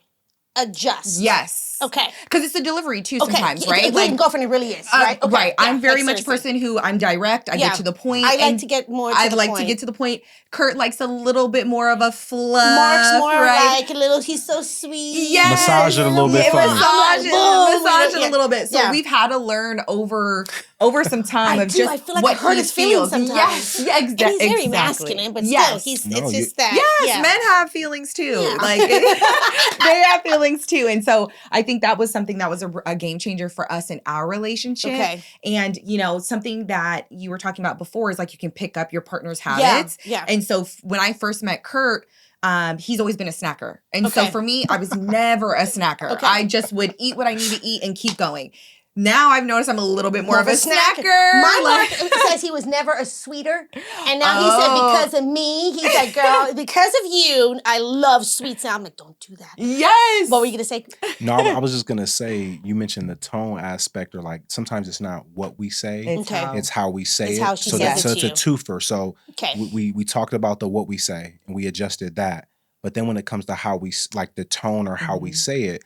adjust. Yes. Okay. Because it's a delivery too sometimes, right? Like girlfriend, it really is, right? Okay. Right. Yeah, I'm very much a person who I'm direct. I get to the point. I like to get more to the point. I like to get to the point. Kurt likes a little bit more of a fluff. Mark's more right? like a little, he's so sweet. Yes. Massage it a little bit for me. Massage it a little bit. So we've had to learn over some time I feel like I hurt his feelings sometimes. Yes. Yeah, exactly. And he's very masculine, but still, it's just that. Yes, men have feelings too. Yeah. Like they have feelings too. And so I think that was something that was a game changer for us in our relationship. Okay. And, you know, something that you were talking about before is like you can pick up your partner's habits. Yeah. And so when I first met Kurt, he's always been a snacker. And so for me, I was never a snacker. I just would eat what I need to eat and keep going. now I've noticed I'm a little bit more of a snacker. My Mark says he was never a sweeter. And now he said, because of me, he's like, girl, because of you, I love sweets. And I'm like, don't do that. Yes. What were you going to say? No, I was just going to say, you mentioned the tone aspect, or like sometimes it's not what we say, it's how we say it. How she says it so it's to a twofer. So okay. we talked about the what we say and we adjusted that. But then when it comes to how we, like the tone or how we say it,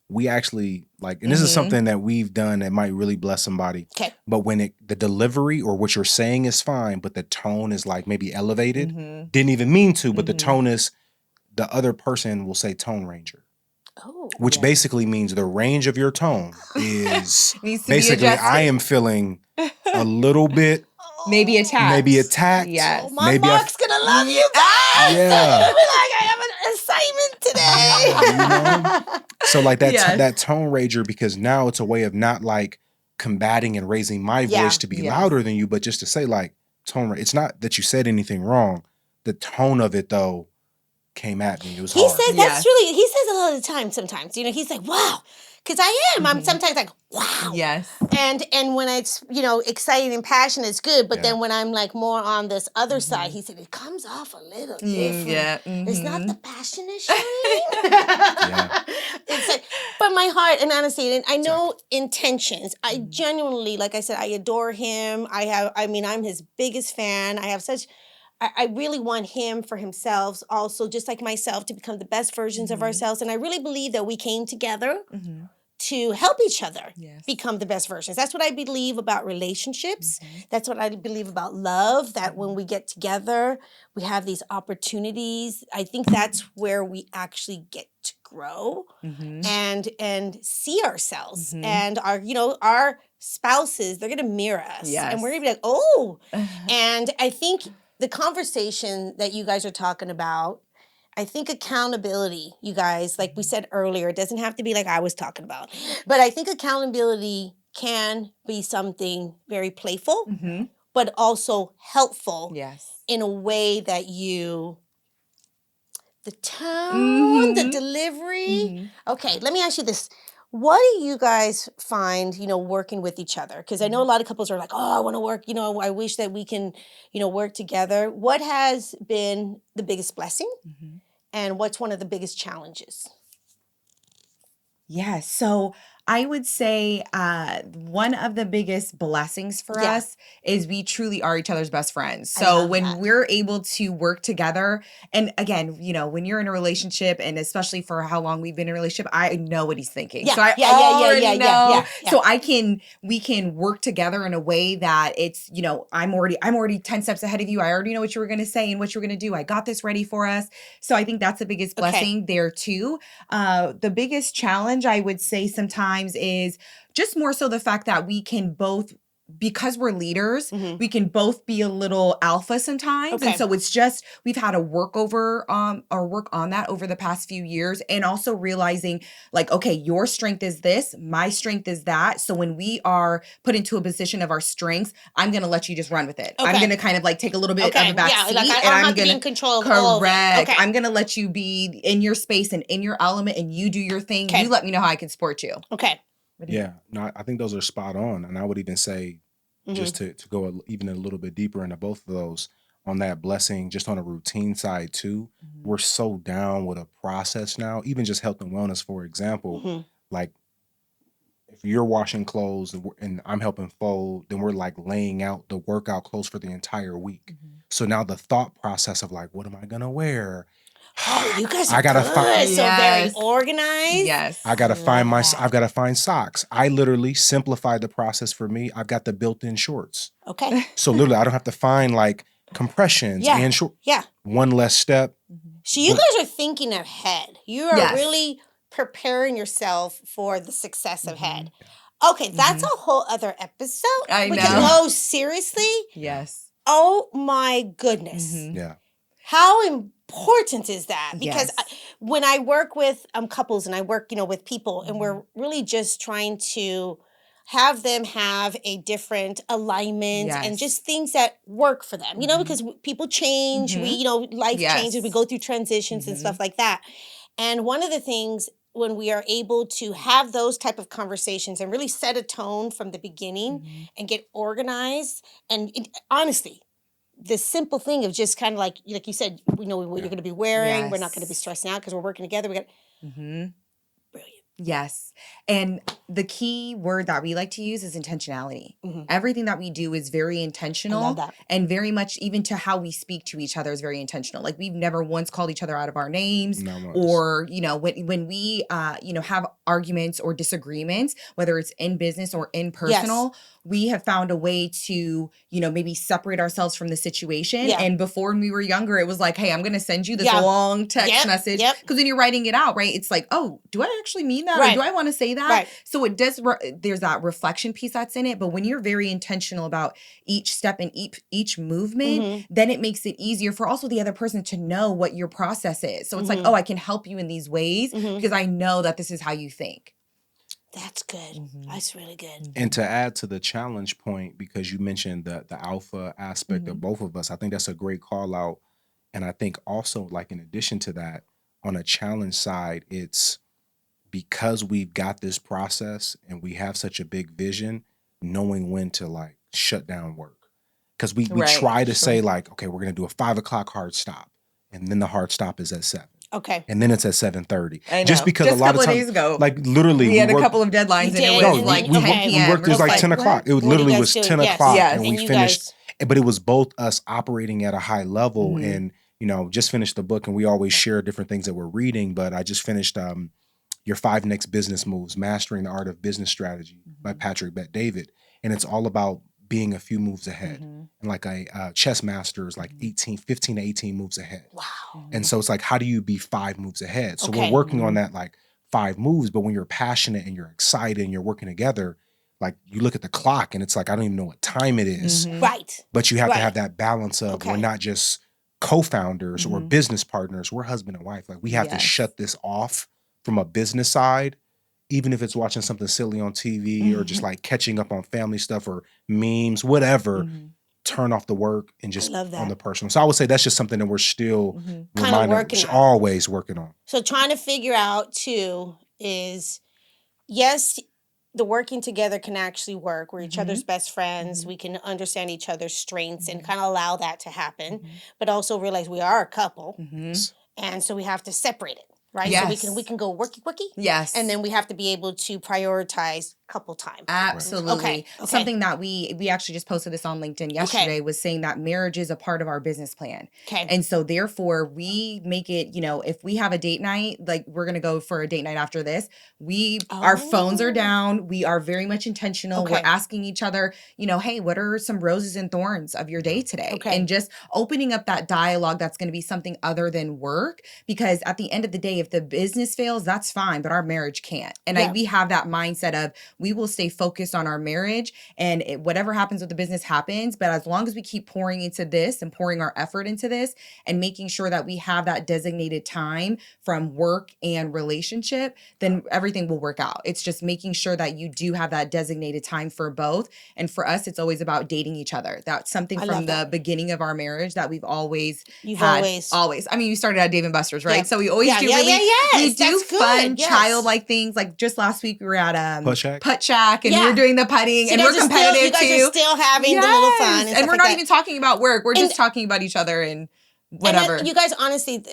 we actually like, and this is something that we've done that might really bless somebody. Okay. But when the delivery or what you're saying is fine, but the tone is like maybe elevated, didn't even mean to, but the tone is, the other person will say tone ranger. Oh, which basically means the range of your tone is basically I am feeling a little bit maybe attacked. Yes. Oh, my Mark's gonna love you guys. Yeah. He'll be like, I have an assignment today. You know? So like that that tone ranger, because now it's a way of not like combating and raising my voice to be louder than you, but just to say like tone ranger. It's not that you said anything wrong. The tone of it though came at me. It was hard. He says that's really, he says it all the time sometimes. You know, he's like, wow. Because I am. I'm sometimes like, wow. Yes. And when it's, you know, exciting and passionate, it's good. But then when I'm like more on this other side, he said, it comes off a little different. Yeah. It's not the passionate Charlene. It's like, but my heart, and honestly, and I know intentions. I genuinely, like I said, I adore him. I'm his biggest fan. I really want him for himself, also, just like myself, to become the best versions of ourselves. And I really believe that we came together to help each other become the best versions. That's what I believe about relationships. That's what I believe about love, that when we get together, we have these opportunities. I think that's where we actually get to grow and see ourselves. And our spouses, they're going to mirror us. And we're going to be like, oh. And I think the conversation that you guys are talking about, I think accountability, you guys, like we said earlier, it doesn't have to be like I was talking about, but I think accountability can be something very playful, but also helpful in a way that the tone, the delivery. Okay, let me ask you this. What do you guys find, working with each other? Because I know a lot of couples are like, oh, I want to work, I wish that we can, work together. What has been the biggest blessing? And what's one of the biggest challenges? Yeah, so I would say one of the biggest blessings for us is we truly are each other's best friends. So when we're able to work together, and again, when you're in a relationship, and especially for how long we've been in a relationship, I know what he's thinking. So I already know. So we can work together in a way that it's, I'm already 10 steps ahead of you. I already know what you were going to say and what you were going to do. I got this ready for us. So I think that's the biggest blessing there too. The biggest challenge I would say sometimes is just more so the fact that we can both, because we're leaders, we can both be a little alpha sometimes. And so it's just, we've had to work on that over the past few years, and also realizing like, okay, your strength is this, my strength is that. So when we are put into a position of our strengths, I'm going to let you just run with it. I'm going to kind of like take a little bit of a back seat, like I'm going to be in control of all of it. Correct. I'm going to let you be in your space and in your element, and you do your thing. You let me know how I can support you. Okay. Yeah, no, I think those are spot on. And I would even say, just to go even a little bit deeper into both of those, on that blessing, just on a routine side too, we're so down with a process now, even just health and wellness, for example. Like if you're washing clothes and I'm helping fold, then we're like laying out the workout clothes for the entire week. So now the thought process of like, what am I going to wear? Oh, you guys are good. So very organized. Yes. I've got to find socks. I literally simplified the process for me. I've got the built-in shorts. Okay. So literally I don't have to find like compressions and shorts. Yeah. One less step. So you guys are thinking ahead. You are really preparing yourself for the success ahead. Okay, that's a whole other episode. I know. Oh, seriously? Yes. Oh my goodness. Yeah. How important is that? Because when I work with couples, and I work, with people, and we're really just trying to have them have a different alignment and just things that work for them, because people change, we, life changes, we go through transitions and stuff like that. And one of the things when we are able to have those type of conversations and really set a tone from the beginning and get organized. And honestly, the simple thing of just kind of like you said, we know what you're going to be wearing. We're not going to be stressing out because we're working together. We got brilliant. Yes. And the key word that we like to use is intentionality. Everything that we do is very intentional. I love that. And very much even to how we speak to each other is very intentional. Like we've never once called each other out of our names or, when we, have arguments or disagreements, whether it's in business or in personal, we have found a way to, maybe separate ourselves from the situation. Yeah. And before when we were younger, it was like, hey, I'm going to send you this long text message. Because when you're writing it out, right, it's like, oh, do I actually mean that? Or do I want to say that? Right. So it does, there's that reflection piece that's in it. But when you're very intentional about each step and each movement, then it makes it easier for also the other person to know what your process is. So it's like, oh, I can help you in these ways because I know that this is how you think. That's good. That's really good. And to add to the challenge point, because you mentioned the alpha aspect of both of us, I think that's a great call out. And I think also, like, in addition to that, on a challenge side, it's because we've got this process and we have such a big vision, knowing when to like shut down work. Because we try to say like, okay, we're going to do a 5 o'clock hard stop. And then the hard stop is at 7. Okay. And then it's at 7:30. I know. Just because Just a lot of couple times, days ago, like literally, we had a couple of deadlines and it was like 10 p.m. We worked, it was like 10 o'clock. It literally was 10 o'clock and we finished. But it was both us operating at a high level and, just finished the book, and we always share different things that we're reading. But I just finished Your 5 Next Business Moves, Mastering the Art of Business Strategy by Patrick Bet-David. And it's all about being a few moves ahead. And like a chess master is like 15 to 18 moves ahead. Wow. And so it's like, how do you be 5 moves ahead? So we're working on that like 5 moves, but when you're passionate and you're excited and you're working together, like you look at the clock and it's like, I don't even know what time it is. Right. But you have to have that balance of we're not just co-founders or business partners, we're husband and wife. Like we have to shut this off from a business side, even if it's watching something silly on TV or just like catching up on family stuff or memes, whatever, turn off the work and just on the personal. So I would say that's just something that we're still always working on. So trying to figure out too is, yes, the working together can actually work. We're each other's best friends. We can understand each other's strengths and kind of allow that to happen, but also realize we are a couple. And so we have to separate it. Right? Yes. So we can go worky. Yes. And then we have to be able to prioritize couple time. Absolutely. Okay. Something that we actually just posted this on LinkedIn yesterday was saying that marriage is a part of our business plan. Okay. And so therefore we make it, if we have a date night, like we're going to go for a date night after this, our phones are down. We are very much intentional. We're asking each other, hey, what are some roses and thorns of your day today? Okay. And just opening up that dialogue that's going to be something other than work, because at the end of the day, if the business fails, that's fine, but our marriage can't. And we have that mindset of, we will stay focused on our marriage and whatever happens with the business happens. But as long as we keep pouring into this and pouring our effort into this and making sure that we have that designated time from work and relationship, then everything will work out. It's just making sure that you do have that designated time for both. And for us, it's always about dating each other. That's something from the beginning of our marriage that we've always always. I mean, you started at Dave & Buster's, right? So we always do we do fun, childlike things. Like just last week we were at Putt Shack and we were doing the putting and we're competitive too. You guys are still having the little fun. And we're not even talking about work. We're just talking about each other and whatever. And you guys, honestly,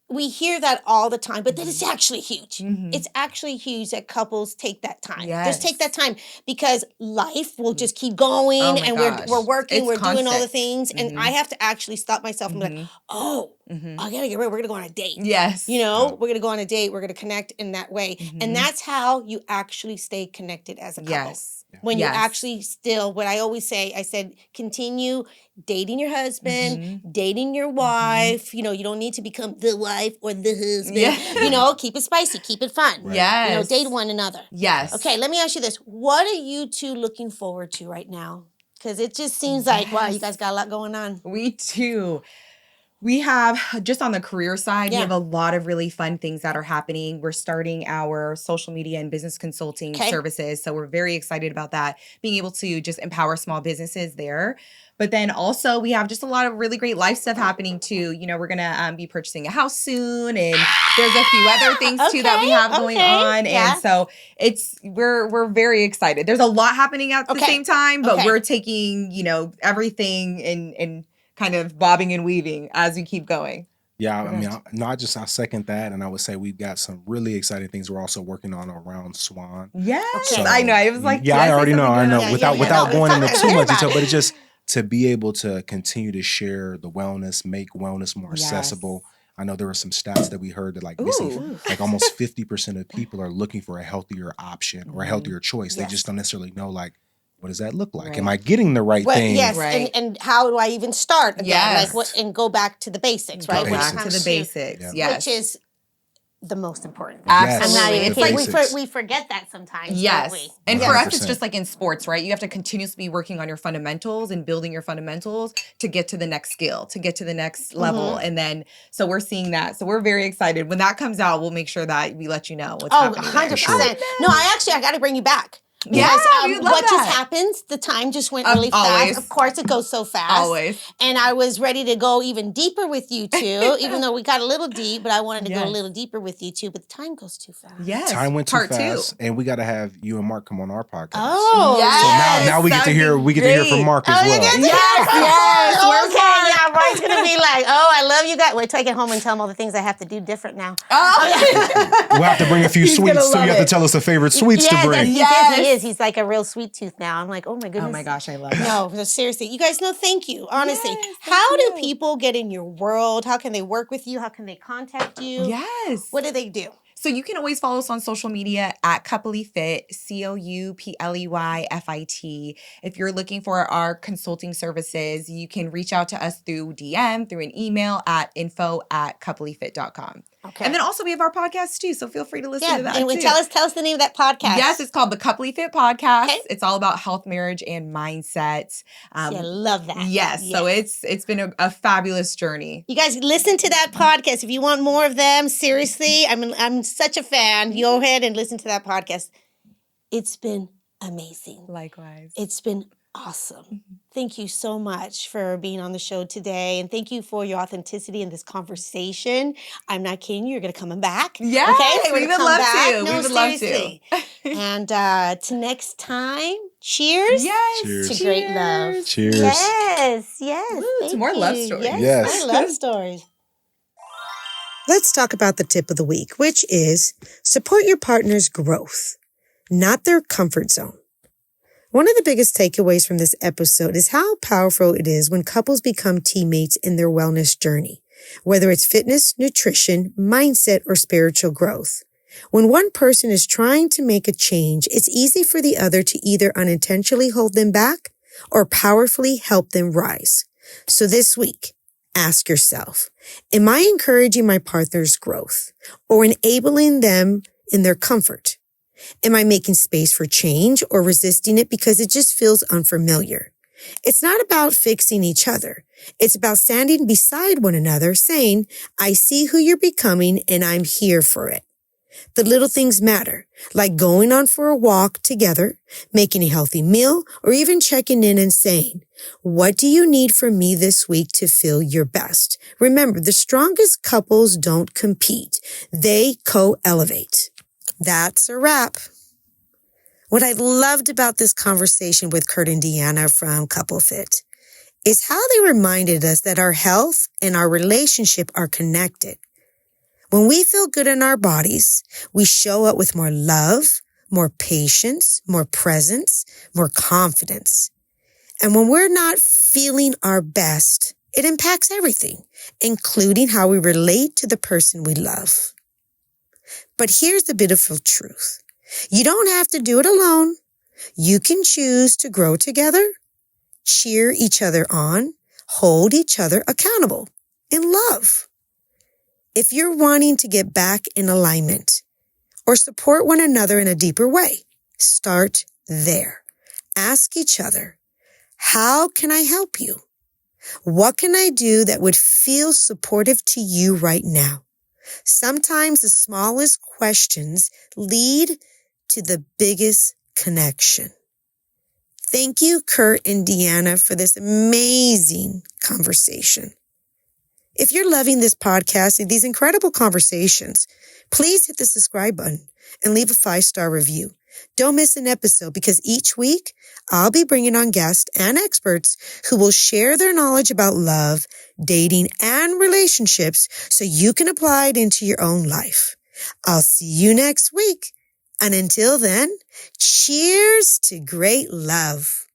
we hear that all the time, but that is actually huge. It's actually huge that couples take that time. Just take that time, because life will just keep going and we're working, we're doing all the things. And I have to actually stop myself and be like, I gotta get ready. We're gonna go on a date. Yes. We're gonna go on a date. We're gonna connect in that way. And that's how you actually stay connected as a couple. Yes. When you actually still, what I always say, I said, continue dating your husband, dating your wife. You don't need to become the wife or the husband. Keep it spicy, keep it fun. Right. Yes. Date one another. Yes. Okay, let me ask you this. What are you two looking forward to right now? Because it just seems like, wow, you guys got a lot going on. We do. We have, just on the career side, we Yeah. have a lot of really fun things that are happening. We're starting our social media and business consulting services. So we're very excited about that, being able to just empower small businesses there. But then also we have just a lot of really great life stuff happening too. You know, we're going to be purchasing a house soon, and there's a few other things too that we have going on. Yeah. And so we're very excited. There's a lot happening at the same time, but we're taking, you know, everything and kind of bobbing and weaving as we keep going. Yeah, I mean, I second that, and I would say we've got some really exciting things we're also working on around SWAN. Yes, So, I know. I was like, I already know. I know. Yeah, without going into too much detail, it. but it's just to be able to continue to share the wellness, make wellness more accessible. I know there were some stats that we heard that like almost 50% of people are looking for a healthier option or a healthier choice. They just don't necessarily know, like, what does that look like? Right. Am I getting the right thing? Yes, Right. and how do I even start again? Yes. Like what, and go back to the basics, right? Go Basics. back to the basics. Yeah. Yes. Which is the most important thing. Absolutely. I'm not even the kidding. basics. We forget that sometimes, Yes. don't we? And for us, 100%. it's just like in sports, right? You have to continuously be working on your fundamentals and building your fundamentals to get to the next skill, to get to the next level. And then, so we're seeing that. So we're very excited. When that comes out, we'll make sure that we let you know what's happening. 100%. Sure. No, I got to bring you back. Yeah, Because, we love what that. just happens, the time just went really fast. Always. Of course, it goes so fast. Always. And I was ready to go even deeper with you two, even though we got a little deep, but I wanted to go a little deeper with you two, but the time goes too fast. Yes. Time went too Part fast, 2. and we got to have you and Mark come on our podcast. Oh, yes. So now we get to hear from Mark as well. Yes. Okay, yeah, Mark's going to be like, oh, I love you guys. Wait till I get home and tell him all the things I have to do different now. We'll have to bring a few sweets, so you have to tell us the favorite sweets to bring. He is. He's like a real sweet tooth now. I'm like, oh my goodness. Oh my gosh, I love that. No, seriously. You guys know, thank you. Honestly. Yes, How do people get in your world? How can they work with you? How can they contact you? Yes. What do they do? So you can always follow us on social media at Coupley Fit, COUPLEYFIT. If you're looking for our consulting services, you can reach out to us through DM, through an email at info@coupleyfit.com. Okay. And then also we have our podcast too, so feel free to listen to that and too. tell us the name of that podcast. Yes, it's called the Coupley Fit Podcast. Okay. It's all about health, marriage, and mindset. I love that. Yes, so it's been a fabulous journey. You guys listen to that podcast. If you want more of them, seriously, I'm such a fan. You go ahead and listen to that podcast. It's been amazing. Likewise. It's been awesome. Thank you so much for being on the show today. And thank you for your authenticity in this conversation. I'm not kidding. You're going to come back. Yes, okay? we would love to. No, We would love to. seriously. And to next time, cheers. Yes. Cheers. To great love. Cheers. Yes. Woo, Thank to more love you. stories. Yes, Yes. more love stories. Let's talk about the tip of the week, which is support your partner's growth, not their comfort zone. One of the biggest takeaways from this episode is how powerful it is when couples become teammates in their wellness journey, whether it's fitness, nutrition, mindset, or spiritual growth. When one person is trying to make a change, it's easy for the other to either unintentionally hold them back or powerfully help them rise. So this week, ask yourself, am I encouraging my partner's growth or enabling them in their comfort? Am I making space for change or resisting it because it just feels unfamiliar? It's not about fixing each other. It's about standing beside one another saying, I see who you're becoming and I'm here for it. The little things matter, like going on for a walk together, making a healthy meal, or even checking in and saying, what do you need from me this week to feel your best? Remember, the strongest couples don't compete. They co-elevate. That's a wrap. What I loved about this conversation with Kurt and Deanna from Coupley Fit is how they reminded us that our health and our relationship are connected. When we feel good in our bodies, we show up with more love, more patience, more presence, more confidence. And when we're not feeling our best, it impacts everything, including how we relate to the person we love. But here's the beautiful truth. You don't have to do it alone. You can choose to grow together, cheer each other on, hold each other accountable in love. If you're wanting to get back in alignment or support one another in a deeper way, start there. Ask each other, how can I help you? What can I do that would feel supportive to you right now? Sometimes the smallest questions lead to the biggest connection. Thank you, Kurt and Deanna, for this amazing conversation. If you're loving this podcast and these incredible conversations, please hit the subscribe button and leave a 5-star review. Don't miss an episode because each week I'll be bringing on guests and experts who will share their knowledge about love, dating, and relationships so you can apply it into your own life. I'll see you next week. And until then, cheers to great love.